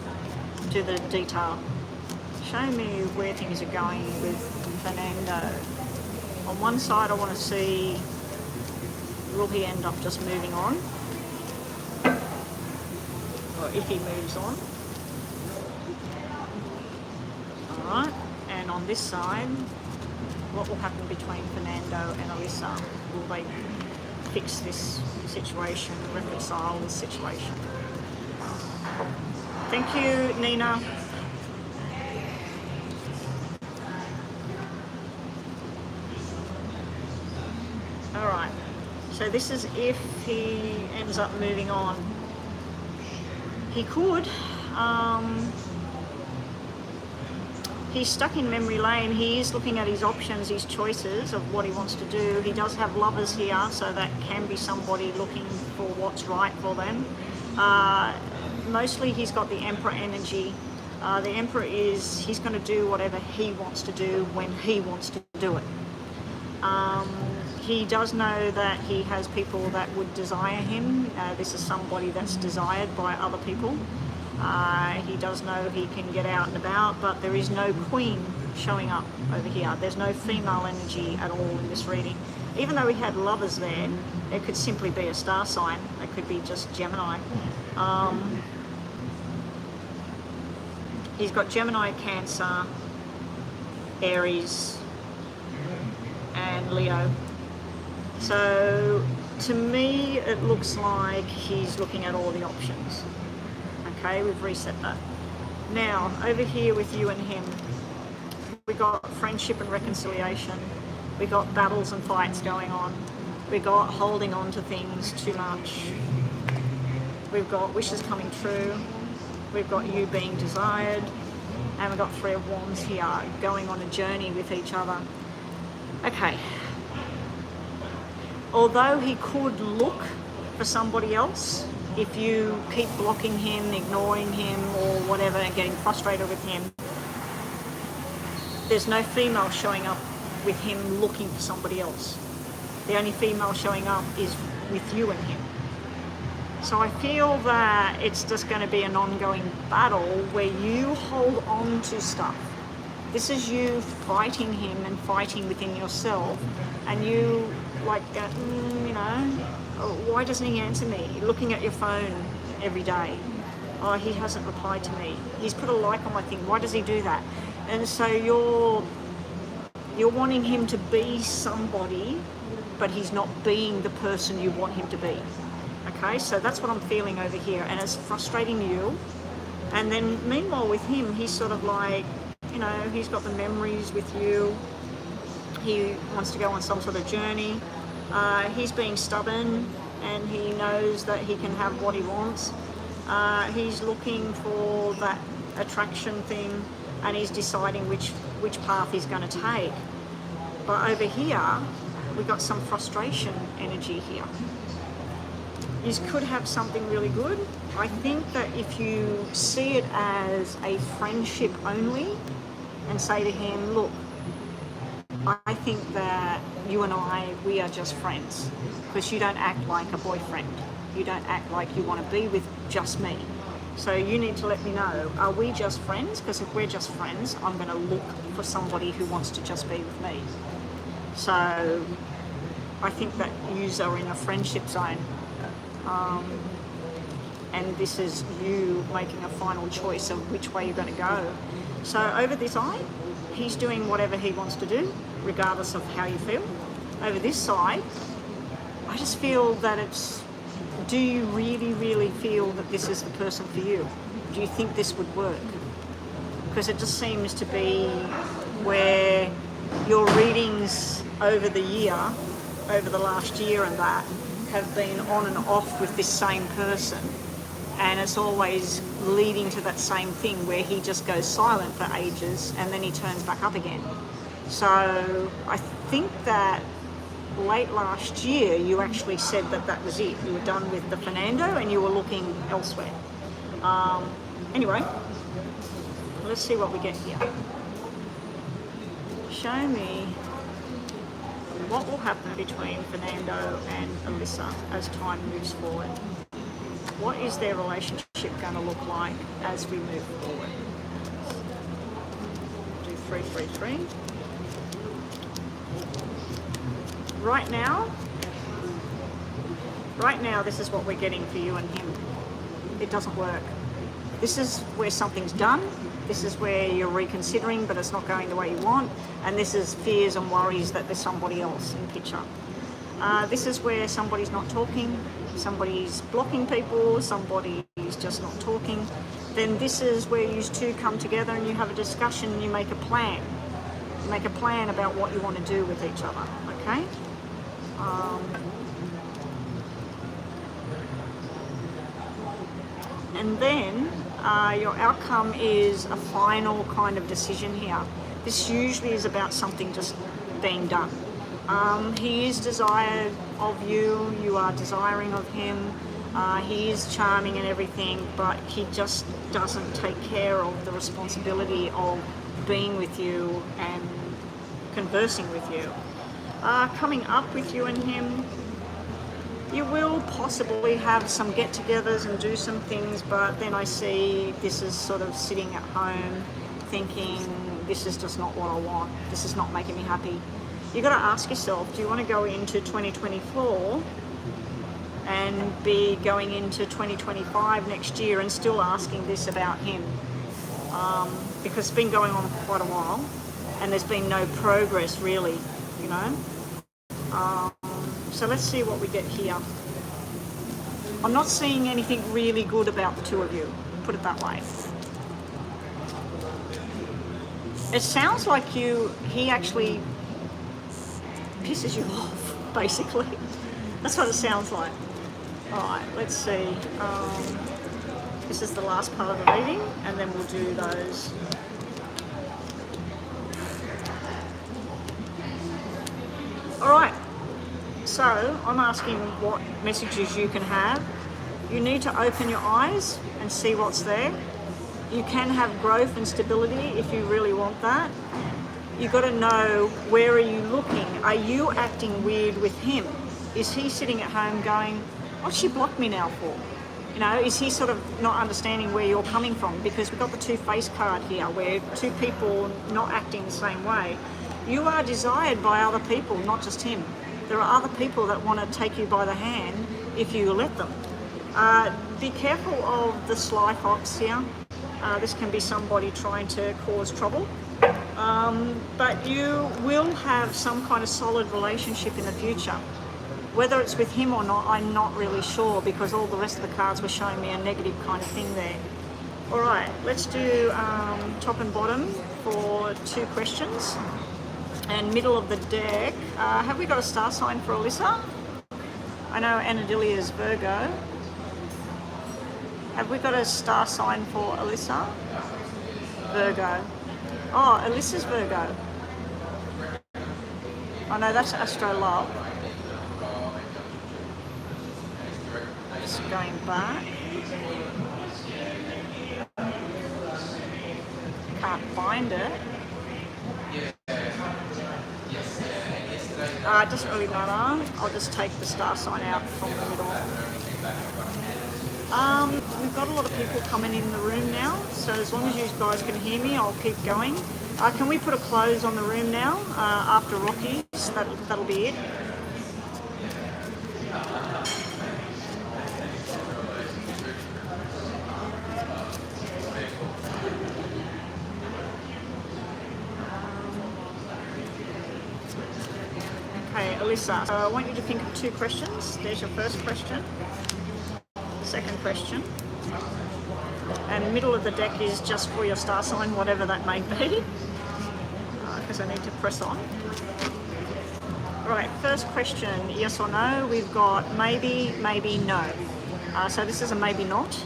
do the detail. Show me where things are going with Fernando. On one side, I want to see, will he end up just moving on? Or if he moves on. Alright, and on this side, what will happen between Fernando and Alyssa? Will they fix this situation, reconcile this situation? Thank you, Nina. Alright, so this is if he ends up moving on. He could. He's stuck in memory lane. He is looking at his options, his choices of what he wants to do. He does have lovers here, so that can be somebody looking for what's right for them. Mostly he's got the Emperor energy. The Emperor he's going to do whatever he wants to do when he wants to do it. He does know that he has people that would desire him. This is somebody that's desired by other people. He does know he can get out and about, but there is no queen showing up over here. There's no female energy at all in this reading. Even though he had lovers there, it could simply be a star sign. It could be just Gemini. He's got Gemini, Cancer, Aries, and Leo. So to me, it looks like he's looking at all the options. Okay, we've reset that. Now, over here with you and him, we got friendship and reconciliation. We got battles and fights going on. We got holding on to things too much. We've got wishes coming true. We've got you being desired. And we've got 3 of Wands here, going on a journey with each other. Okay. although he could look for somebody else, if you keep blocking him, ignoring him or whatever and getting frustrated with him, there's no female showing up with him looking for somebody else. The only female showing up is with you and him. So I feel that it's just going to be an ongoing battle where you hold on to stuff. This is you fighting him and fighting within yourself, and you like, you know, oh, why doesn't he answer me? You're looking at your phone every day. Oh, he hasn't replied to me. He's put a like on my thing. Why does he do that? And so you're wanting him to be somebody, but he's not being the person you want him to be. Okay, so that's what I'm feeling over here, and it's frustrating you. And then meanwhile with him, he's sort of like, you know, he's got the memories with you. He wants to go on some sort of journey. He's being stubborn, and he knows that he can have what he wants. He's looking for that attraction thing, and he's deciding which path he's going to take. But over here, we got some frustration energy here. You could have something really good. I think that if you see it as a friendship only and say to him, look, I think that you and we are just friends, because you don't act like a boyfriend. You don't act like you want to be with just me. So you need to let me know, are we just friends? Because if we're just friends, I'm going to look for somebody who wants to just be with me. So I think that you are in a friendship zone. And this is you making a final choice of which way you're going to go. So over this side, he's doing whatever he wants to do, regardless of how you feel. Over this side, I just feel that it's, do you really, really feel that this is the person for you? Do you think this would work? Because it just seems to be where your readings over the year, over the last year and that, have been on and off with this same person, and it's always leading to that same thing where he just goes silent for ages and then he turns back up again. So I think that late last year you actually said that that was it. You were done with the Fernando and you were looking elsewhere. Anyway, let's see what we get here. Show me what will happen between Fernando and Alyssa as time moves forward. What is their relationship going to look like as we move forward? Do 3, 3, 3. Right now, this is what we're getting for you and him. It doesn't work. This is where something's done. This is where you're reconsidering, but it's not going the way you want. And this is fears and worries that there's somebody else in picture. This is where somebody's not talking, somebody's blocking people, somebody's just not talking. Then this is where you two come together and you have a discussion and you make a plan. You make a plan about what you want to do with each other, okay? And then your outcome is a final kind of decision here. This usually is about something just being done. He is desired of you, you are desiring of him. He is charming and everything, but he just doesn't take care of the responsibility of being with you and conversing with you. Coming up with you and him, you will possibly have some get-togethers and do some things, but then I see this is sort of sitting at home thinking, this is just not what I want. This is not making me happy. You've got to ask yourself, do you want to go into 2024 and be going into 2025 next year and still asking this about him? Because it's been going on for quite a while and there's been no progress really, you know? So let's see what we get here. I'm not seeing anything really good about the two of you, put it that way. It sounds like he actually pisses you off, basically. That's what it sounds like. Alright, let's see. This is the last part of the reading, and then we'll do those. Alright, So I'm asking what messages you can have. You need to open your eyes and see what's there. You can have growth and stability if you really want that. You got to know, where are you looking? Are you acting weird with him? Is he sitting at home going, what's she blocked me now for? You know, is he sort of not understanding where you're coming from? Because we've got the two-face card here, where two people not acting the same way. You are desired by other people, not just him. There are other people that want to take you by the hand if you let them. Be careful of the sly fox here. This can be somebody trying to cause trouble. But you will have some kind of solid relationship in the future. Whether it's with him or not, I'm not really sure, because all the rest of the cards were showing me a negative kind of thing there. All right, let's do top and bottom for 2 questions. And middle of the deck, have we got a star sign for Alyssa? I know Anadilia is Virgo. Have we got a star sign for Alyssa? Virgo. Oh, Alyssa's Virgo. Oh no, that's Astro Love. Just going back. Can't find it. It doesn't really matter. I'll just take the star sign out from the middle. We've got a lot of people coming in the room now, so as long as you guys can hear me, I'll keep going. Can we put a close on the room now after Rocky's? That'll be it. Okay, Alyssa, I want you to think of 2 questions. There's your first question. Second question. And middle of the deck is just for your star sign, whatever that may be, because I need to press on. Right, first question, yes or no. We've got maybe, maybe, no. So this is a maybe not.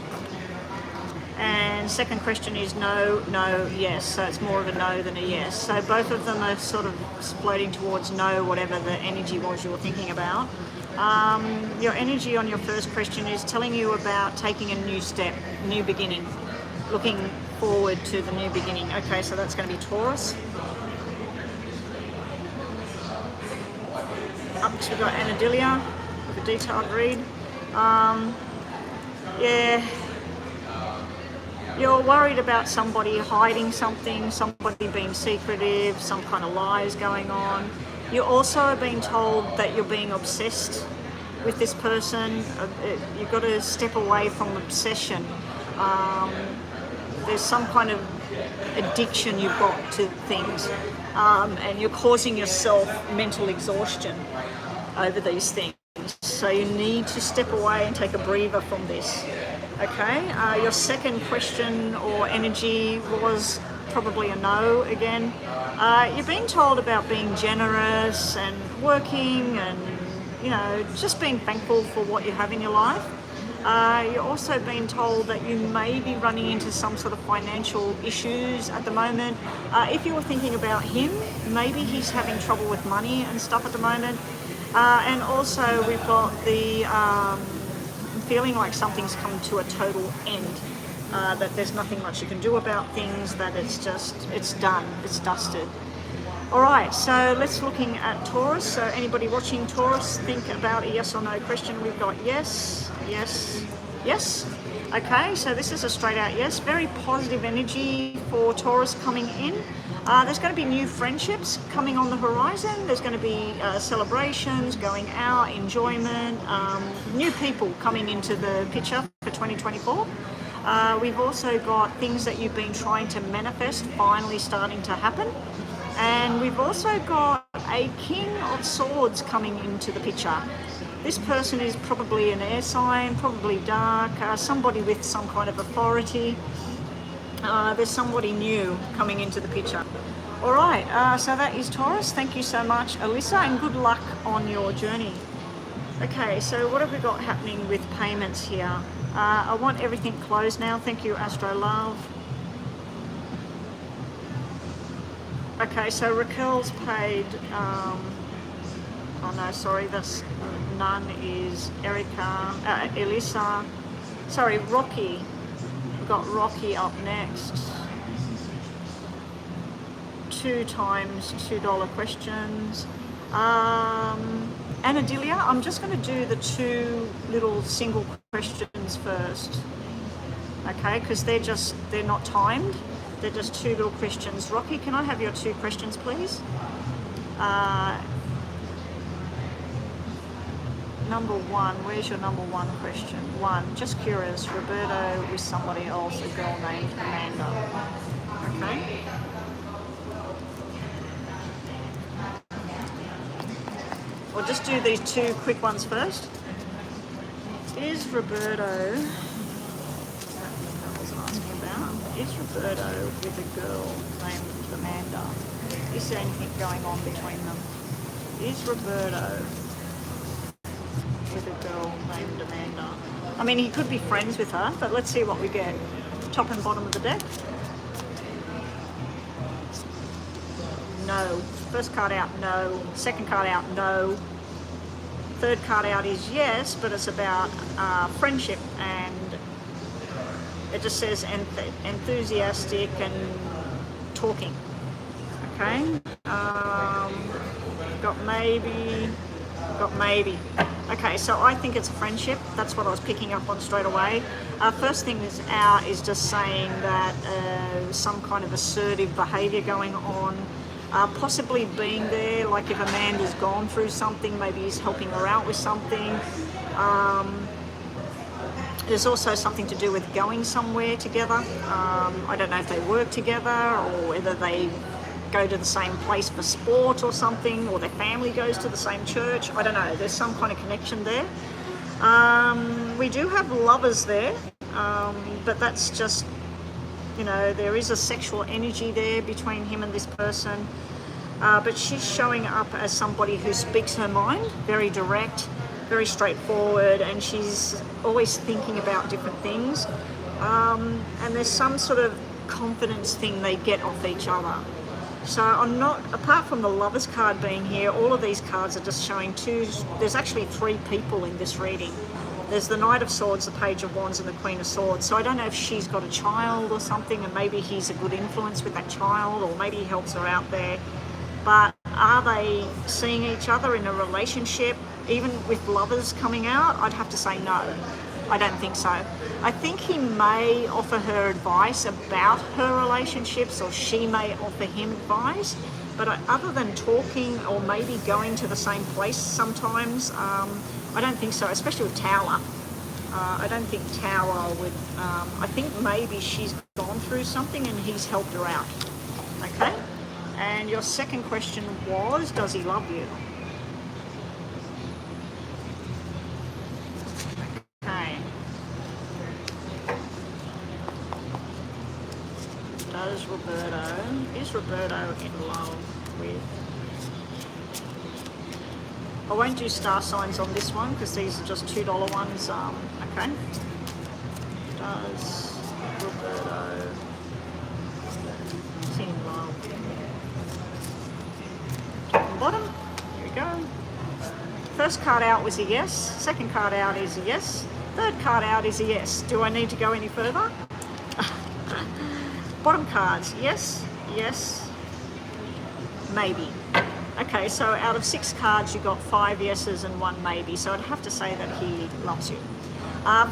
And second question is no, no, yes. So it's more of a no than a yes. So both of them are sort of floating towards no, whatever the energy was you were thinking about. Your energy on your first question is telling you about taking a new step, new beginning, looking forward to the new beginning. Okay, so that's going to be Taurus. Up next we've got Anadilia with a detailed read. Yeah. You're worried about somebody hiding something, somebody being secretive, some kind of lies going on. You also are being told that you're being obsessed with this person. You've got to step away from obsession. There's some kind of addiction you've got to things, and you're causing yourself mental exhaustion over these things. So you need to step away and take a breather from this. Okay, your second question or energy was probably a no again. You're being told about being generous and working and, you know, just being thankful for what you have in your life. You're also being told that you may be running into some sort of financial issues at the moment. If you were thinking about him, maybe he's having trouble with money and stuff at the moment. And also we've got the feeling like something's come to a total end, that there's nothing much you can do about things, that it's done, it's dusted. All right, so let's looking at Taurus. So anybody watching Taurus, think about a yes or no question. We've got yes, yes, yes. Okay, so this is a straight out yes. Very positive energy for Taurus coming in. There's going to be new friendships coming on the horizon. There's going to be celebrations, going out, enjoyment, new people coming into the picture for 2024. We've also got things that you've been trying to manifest finally starting to happen. And we've also got a King of Swords coming into the picture. This person is probably an air sign, probably dark, somebody with some kind of authority. There's somebody new coming into the picture. All right, so that is Taurus. Thank you so much, Alyssa, and good luck on your journey. Okay, so what have we got happening with payments here? I want everything closed now. Thank you, Astro Love. Okay, so Raquel's paid Oh no, sorry, that's none is Erica, Elisa. Sorry, Rocky. We've got Rocky up next. 2 times $2 questions. Anadilia, I'm just going to do the 2 little single questions first. Okay, because they're not timed. They're just 2 little questions. Rocky, can I have your 2 questions, please? Number 1, where's your number 1 question? 1, just curious, Roberto with somebody else, a girl named Amanda. Okay. We'll just do these 2 quick ones first. Is Roberto, is Roberto with a girl named Amanda? Is there anything going on between them? Is Roberto with a girl named Amanda? I mean, he could be friends with her, but let's see what we get. Top and bottom of the deck. No. First card out, no. Second card out, no. Third card out is yes, but it's about friendship, and it just says enthusiastic and talking. Okay. Got maybe. Okay, so I think it's a friendship. That's what I was picking up on straight away. First thing is out is just saying that some kind of assertive behaviour going on. Possibly being there, like if Amanda's gone through something, maybe he's helping her out with something. There's also something to do with going somewhere together. I don't know if they work together or whether they go to the same place for sport or something, or their family goes to the same church. I don't know, there's some kind of connection there. We do have lovers there, but that's just, you know, there is a sexual energy there between him and this person, but she's showing up as somebody who speaks her mind, very direct, very straightforward, and she's always thinking about different things, and there's some sort of confidence thing they get off each other. So I'm not, apart from the Lovers card being here, all of these cards are just showing there's actually 3 people in this reading. There's the Knight of Swords, the Page of Wands, and the Queen of Swords. So I don't know if she's got a child or something, and maybe he's a good influence with that child, or maybe he helps her out there. But are they seeing each other in a relationship? Even with Lovers coming out, I'd have to say no. I don't think so. I think he may offer her advice about her relationships, or she may offer him advice. But other than talking or maybe going to the same place sometimes, I don't think so, especially with Tower. I don't think Tower would, I think maybe she's gone through something and he's helped her out. Okay? And your second question was, does he love you? Okay. Is Roberto in love with... I won't do star signs on this one because these are just $2 ones. Okay. Does Roberto is in love? Top and bottom. Here we go. First card out was a yes. Second card out is a yes. Third card out is a yes. Do I need to go any further? Bottom cards, yes, yes, maybe. Okay, so out of 6 cards, you got 5 yeses and 1 maybe. So I'd have to say that he loves you.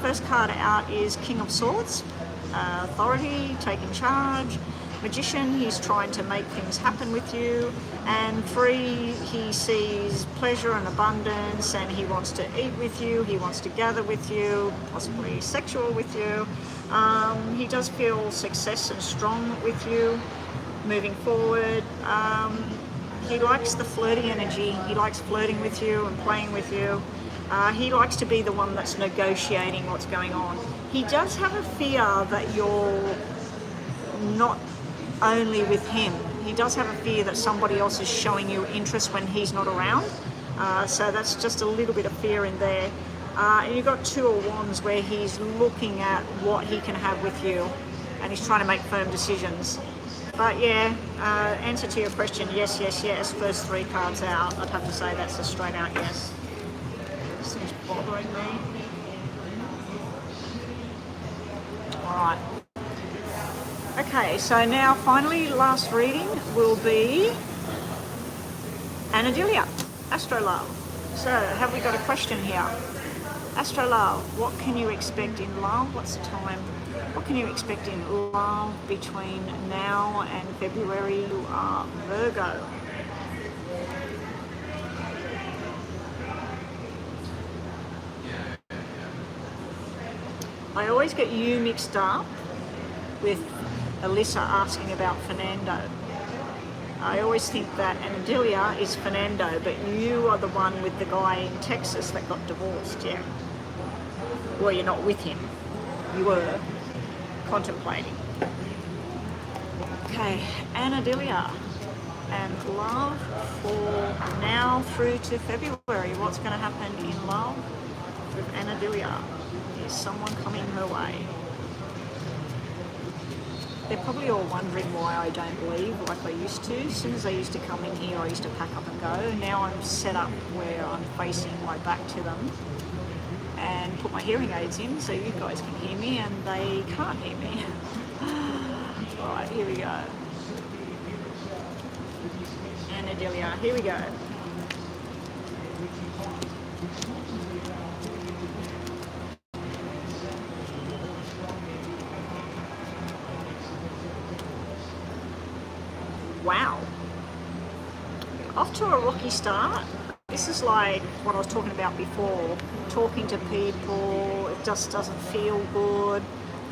First card out is King of Swords, authority, taking charge. Magician, he's trying to make things happen with you. And 3, he sees pleasure and abundance, and he wants to eat with you, he wants to gather with you, possibly sexual with you. He does feel success and strong with you moving forward. He likes the flirty energy. He likes flirting with you and playing with you. He likes to be the one that's negotiating what's going on. He does have a fear that you're not only with him. He does have a fear that somebody else is showing you interest when he's not around. So that's just a little bit of fear in there. And you've got 2 of Wands where he's looking at what he can have with you, and he's trying to make firm decisions. But yeah, answer to your question, yes, yes, yes. First 3 cards out. I'd have to say that's a straight out yes. This thing's bothering me. Alright. Okay, so now finally last reading will be Anadelia, Astrolove. So have we got a question here? Astrolove, what can you expect in love? What's the time? What can you expect in love between now and February? You are Virgo. I always get you mixed up with Alyssa asking about Fernando. I always think that Anadelia is Fernando, but you are the one with the guy in Texas that got divorced, yeah? Well, you're not with him. You were contemplating. Okay, Anadelia and love for now through to February. What's going to happen in love with Anadelia? Is someone coming her way? They're probably all wondering why I don't leave like I used to. As soon as I used to come in here, I used to pack up and go. Now I'm set up where I'm facing my back to them and put my hearing aids in so you guys can hear me and they can't hear me. Alright, here we go. Anadelia, here we go. Wow. Off to a rocky start. This is like what I was talking about before. Talking to people, it just doesn't feel good.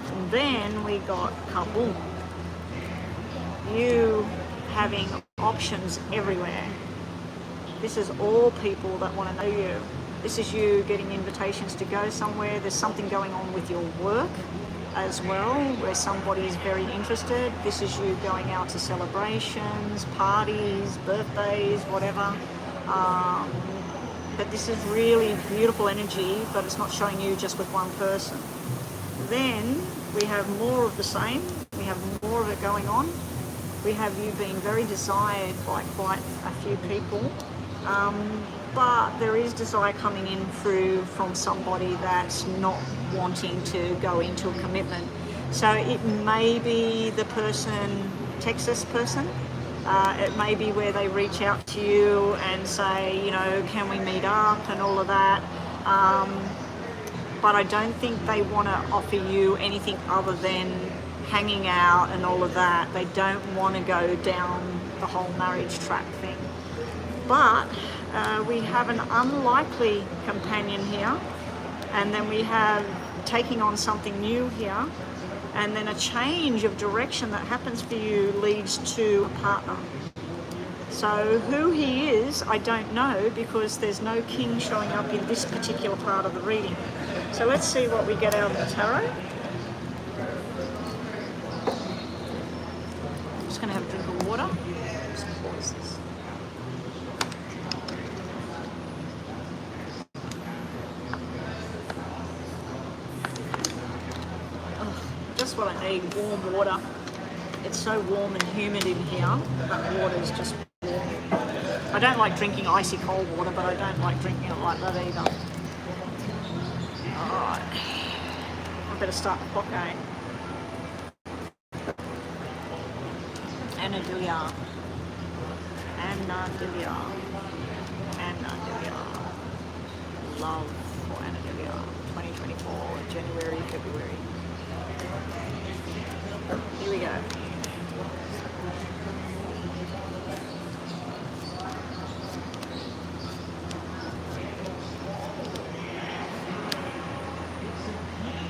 And then we got kaboom. You having options everywhere. This is all people that want to know you. This is you getting invitations to go somewhere. There's something going on with your work as well, where somebody is very interested. This is you going out to celebrations, parties, birthdays, whatever. But this is really beautiful energy, but it's not showing you just with one person. Then we have more of the same. We have more of it going on. We have you being very desired by quite a few people. But there is desire coming in through from somebody that's not wanting to go into a commitment. So it may be the person, Texas person, it may be where they reach out to you and say, you know, can we meet up and all of that. But I don't think they want to offer you anything other than hanging out and all of that. They don't want to go down the whole marriage track thing. But we have an unlikely companion here, and then we have taking on something new here, and then a change of direction that happens for you leads to a partner. So who he is, I don't know, because there's no king showing up in this particular part of the reading. So let's see what we get out of the tarot. I'm just going to have a drink of water. Just pause this. Just what I need, warm water. It's so warm and humid in here, that water is just warm. I don't like drinking icy cold water, but I don't like drinking it like that either. Alright, I better start the clock going. Anadelia. Love for Anadelia. 2024, January, February. Here we go.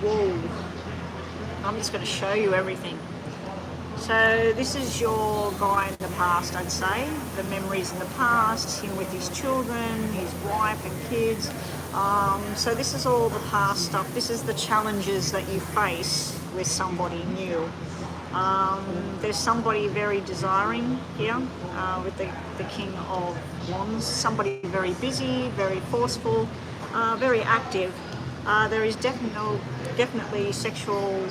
Whoa. I'm just going to show you everything. So this is your guy in the past, I'd say. The memories in the past, him with his children, his wife and kids. So this is all the past stuff. This is the challenges that you face with somebody new. There's somebody very desiring here with the King of Wands. Somebody very busy, very forceful, very active. There is definitely sexual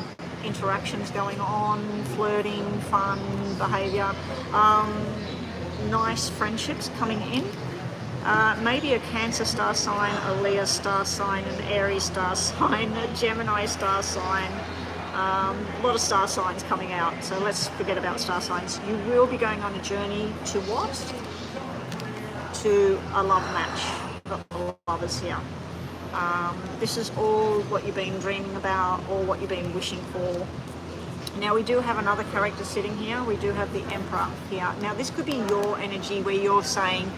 interactions going on, flirting, fun behaviour, nice friendships coming in. Maybe a Cancer star sign, a Leo star sign, an Aries star sign, a Gemini star sign. A lot of star signs coming out, so let's forget about star signs. You will be going on a journey to what? To a love match. Got the lovers here. This is all what you've been dreaming about or what you've been wishing for. Now we do have another character sitting here. We do have the Emperor here. Now this could be your energy where you're saying,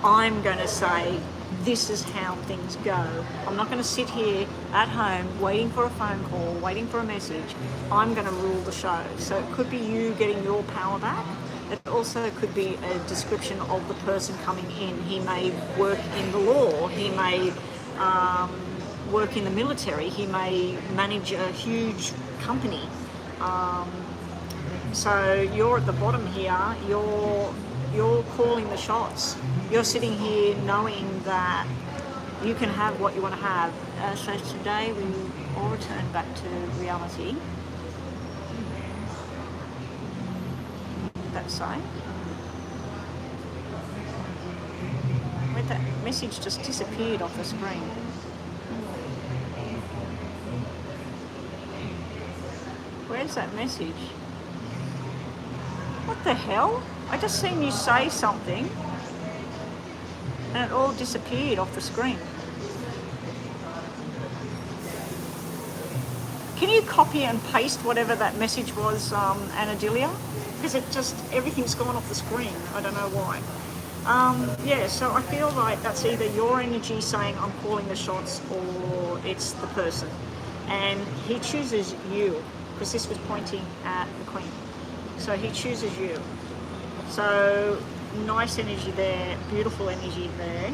I'm going to say, this is how things go. I'm not going to sit here at home waiting for a phone call, waiting for a message. I'm going to rule the show. So it could be you getting your power back. It also could be a description of the person coming in. He may work in the law. He may work in the military. He may manage a huge company. So you're at the bottom here. You're calling the shots. You're sitting here knowing that you can have what you want to have. So today we all return back to reality. That side. Where'd that message just disappeared off the screen? Where's that message? What the hell? I just seen you say something and it all disappeared off the screen. Can you copy and paste whatever that message was, Anadilia? Because it just, everything's gone off the screen. I don't know why. Yeah, so I feel like that's either your energy saying I'm calling the shots or it's the person. And he chooses you, because this was pointing at the Queen. So he chooses you. So nice energy there, beautiful energy there.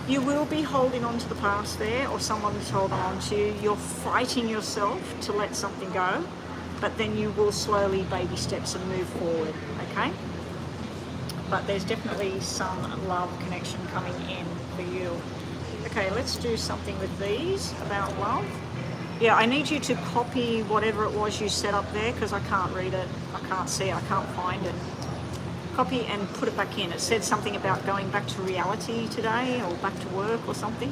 You will be holding on to the past there, or someone is holding on to you. You're fighting yourself to let something go, but then you will slowly baby steps and move forward, okay? But there's definitely some love connection coming in for you. Okay, let's do something with these about love. Yeah, I need you to copy whatever it was you set up there because I can't read it, I can't see it, I can't find it. Copy and put it back in. It said something about going back to reality today or back to work or something.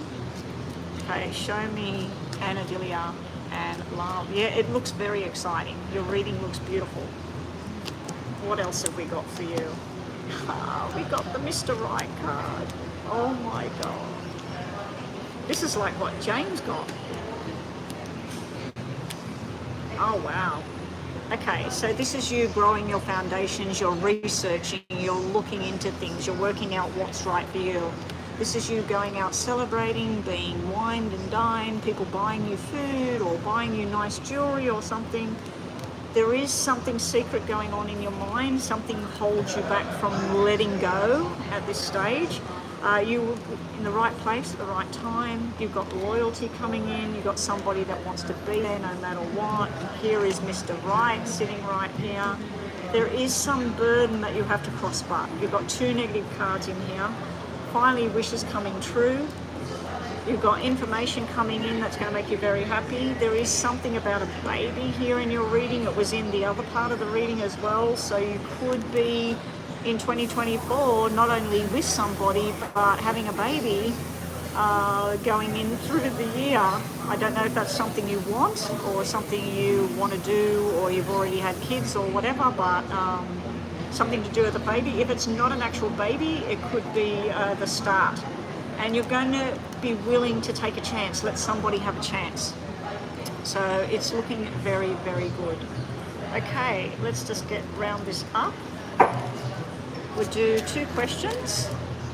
Okay, show me Anadilia and love. Yeah, it looks very exciting. Your reading looks beautiful. What else have we got for you? We got the Mr. Right card. Oh my God. This is like what James got. Oh wow. Okay, so this is you growing your foundations, you're researching, you're looking into things, you're working out what's right for you. This is you going out celebrating, being wined and dined, people buying you food or buying you nice jewelry or something. There is something secret going on in your mind, something holds you back from letting go at this stage. You're in the right place at the right time. You've got loyalty coming in. You've got somebody that wants to be there no matter what. Here is Mr. Right sitting right here. There is some burden that you have to cross but. You've got two negative cards in here. Finally, wishes coming true. You've got information coming in that's going to make you very happy. There is something about a baby here in your reading. It was in the other part of the reading as well. So you could be in 2024 not only with somebody but having a baby going in through the year. I don't know if that's something you want or something you want to do or you've already had kids or whatever, but something to do with a baby. If it's not an actual baby, it could be the start. And you're going to be willing to take a chance, let somebody have a chance. So it's looking very, very good. Okay, let's just get round this up. We'll do two questions.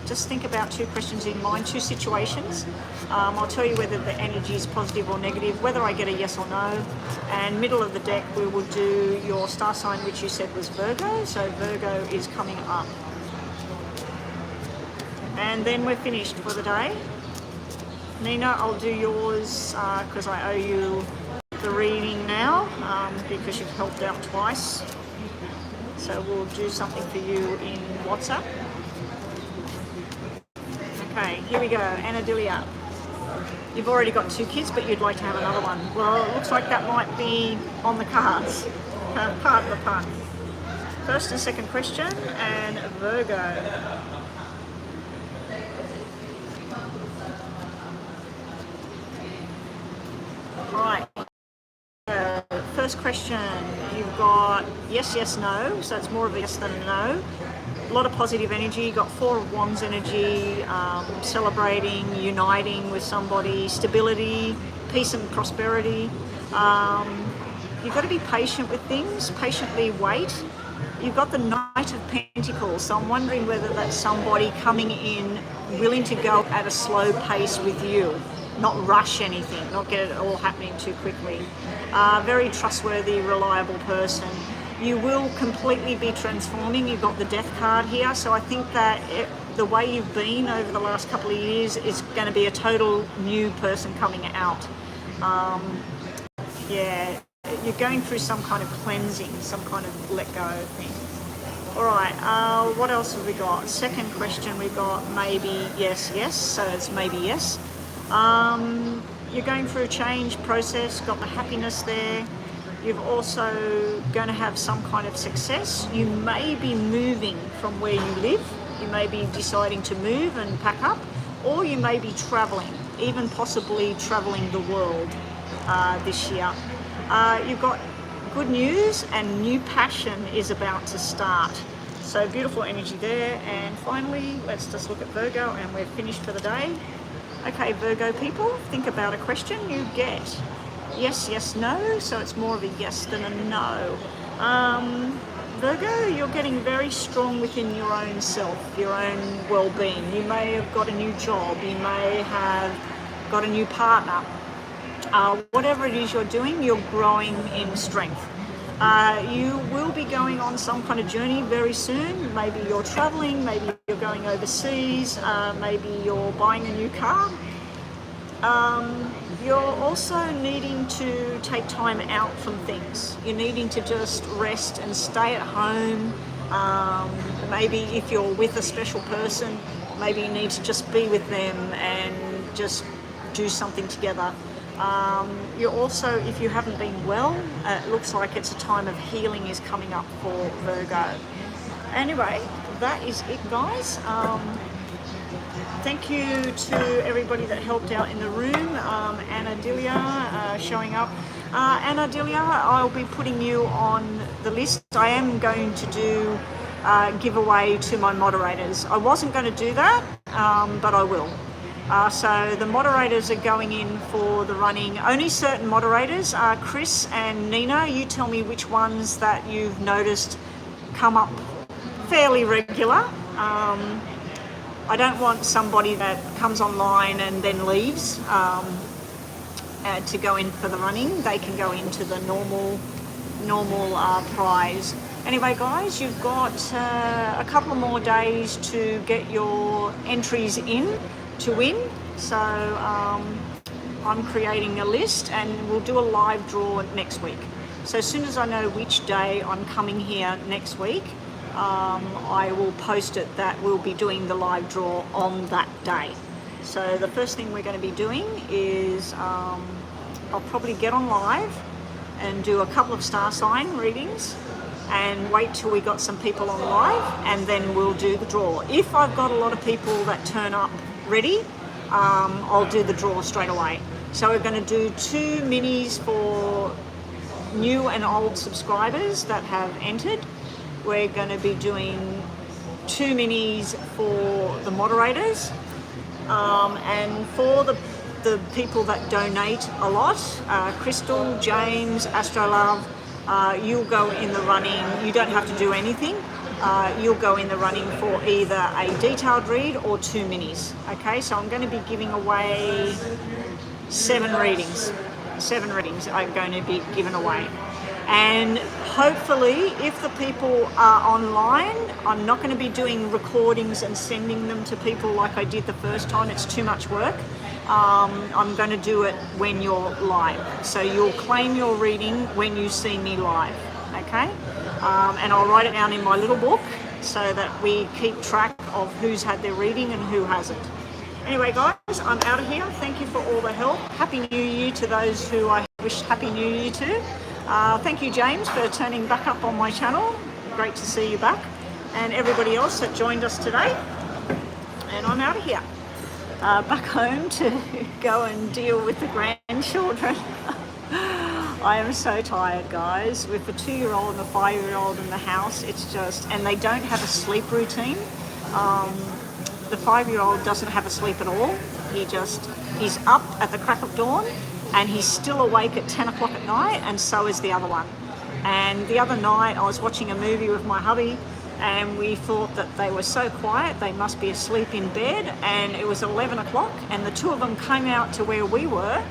Just think about two questions in mind, two situations. I'll tell you whether the energy is positive or negative, whether I get a yes or no. And middle of the deck, we will do your star sign, which you said was Virgo. So Virgo is coming up. And then we're finished for the day. Nina, I'll do yours because I owe you the reading now because you've helped out twice. So we'll do something for you in WhatsApp. Okay, here we go. Anadilia. You've already got 2 kids, but you'd like to have another one. Well, it looks like that might be on the cards. Part of the pun. First and second question, and Virgo. Right. First question, you've got yes, yes, no. So it's more of a yes than a no. A lot of positive energy. You've got 4 of Wands energy, celebrating, uniting with somebody, stability, peace and prosperity. You've got to be patient with things, patiently wait. You've got the Knight of Pentacles, so I'm wondering whether that's somebody coming in willing to go at a slow pace with you, not rush anything, not get it all happening too quickly. Very trustworthy, reliable person. You will completely be transforming. You've got the Death card here, so I think that the way you've been over the last couple of years is going to be a total new person coming out. Yeah. You're going through some kind of cleansing, some kind of let go thing. All right, what else have we got? Second question, we've got maybe yes, yes, so it's maybe yes. You're going through a change process, got the happiness there. You've also going to have some kind of success. You may be moving from where you live. You may be deciding to move and pack up, or you may be traveling, even possibly traveling the world this year. You've got good news, and new passion is about to start. So beautiful energy there. And finally, let's just look at Virgo, and we're finished for the day. Okay, Virgo people, think about a question you get. Yes, yes, no. So it's more of a yes than a no. Virgo, you're getting very strong within your own self, your own well-being. You may have got a new job. You may have got a new partner. Whatever it is you're doing, you're growing in strength. You will be going on some kind of journey very soon. Maybe you're traveling, maybe you're going overseas, maybe you're buying a new car. You're also needing to take time out from things. You're needing to just rest and stay at home. Maybe if you're with a special person, maybe you need to just be with them and just do something together. You're also, if you haven't been well, it looks like it's a time of healing is coming up for Virgo. Anyway, that is it, guys. Thank you to everybody that helped out in the room. Anna Delia showing up. Anna Delia, I'll be putting you on the list. I am going to do giveaway to my moderators. I wasn't going to do that, but I will. So the moderators are going in for the running. Only certain moderators. Chris and Nina, you tell me which ones that you've noticed come up fairly regular. I don't want somebody that comes online and then leaves to go in for the running. They can go into the normal prize. Anyway, guys, you've got a couple more days to get your entries in to win. So I'm creating a list, and we'll do a live draw next week. So as soon as I know which day I'm coming here next week, I will post it that we'll be doing the live draw on that day. So the first thing we're going to be doing is I'll probably get on live and do a couple of star sign readings and wait till we got some people on live, and then we'll do the draw. If I've got a lot of people that turn up ready, I'll do the draw straight away. So we're going to do 2 minis for new and old subscribers that have entered. We're going to be doing 2 minis for the moderators, and for the people that donate a lot, Crystal, James, Astrolove, you'll go in the running. You don't have to do anything. You'll go in the running for either a detailed read or 2 minis. Okay, so I'm going to be giving away 7 readings. 7 readings are going to be given away. And hopefully, if the people are online, I'm not going to be doing recordings and sending them to people like I did the first time. It's too much work. I'm going to do it when you're live. So you'll claim your reading when you see me live. Okay? And I'll write it down in my little book so that we keep track of who's had their reading and who hasn't. Anyway, guys, I'm out of here. Thank you for all the help. Happy New Year to those who I wish Happy New Year to. Thank you, James, for turning back up on my channel. Great to see you back. And everybody else that joined us today. And I'm out of here. Back home to go and deal with the grandchildren. I am so tired, guys. With the 2-year-old and the 5-year-old in the house, it's just, and they don't have a sleep routine. The 5-year-old doesn't have a sleep at all. He's up at the crack of dawn and he's still awake at 10 o'clock at night, and so is the other one. And the other night I was watching a movie with my hubby, and we thought that they were so quiet, they must be asleep in bed, and it was 11 o'clock, and the two of them came out to where we were.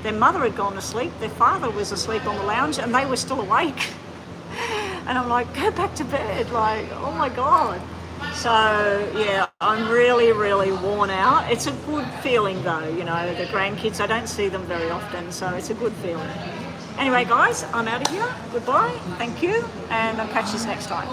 Their mother had gone to sleep, their father was asleep on the lounge, and they were still awake. And I'm like, go back to bed, like, oh my God. So yeah, I'm really, really worn out. It's a good feeling though, you know, the grandkids, I don't see them very often, so it's a good feeling. Anyway, guys, I'm out of here. Goodbye, thank you, and I'll catch you next time.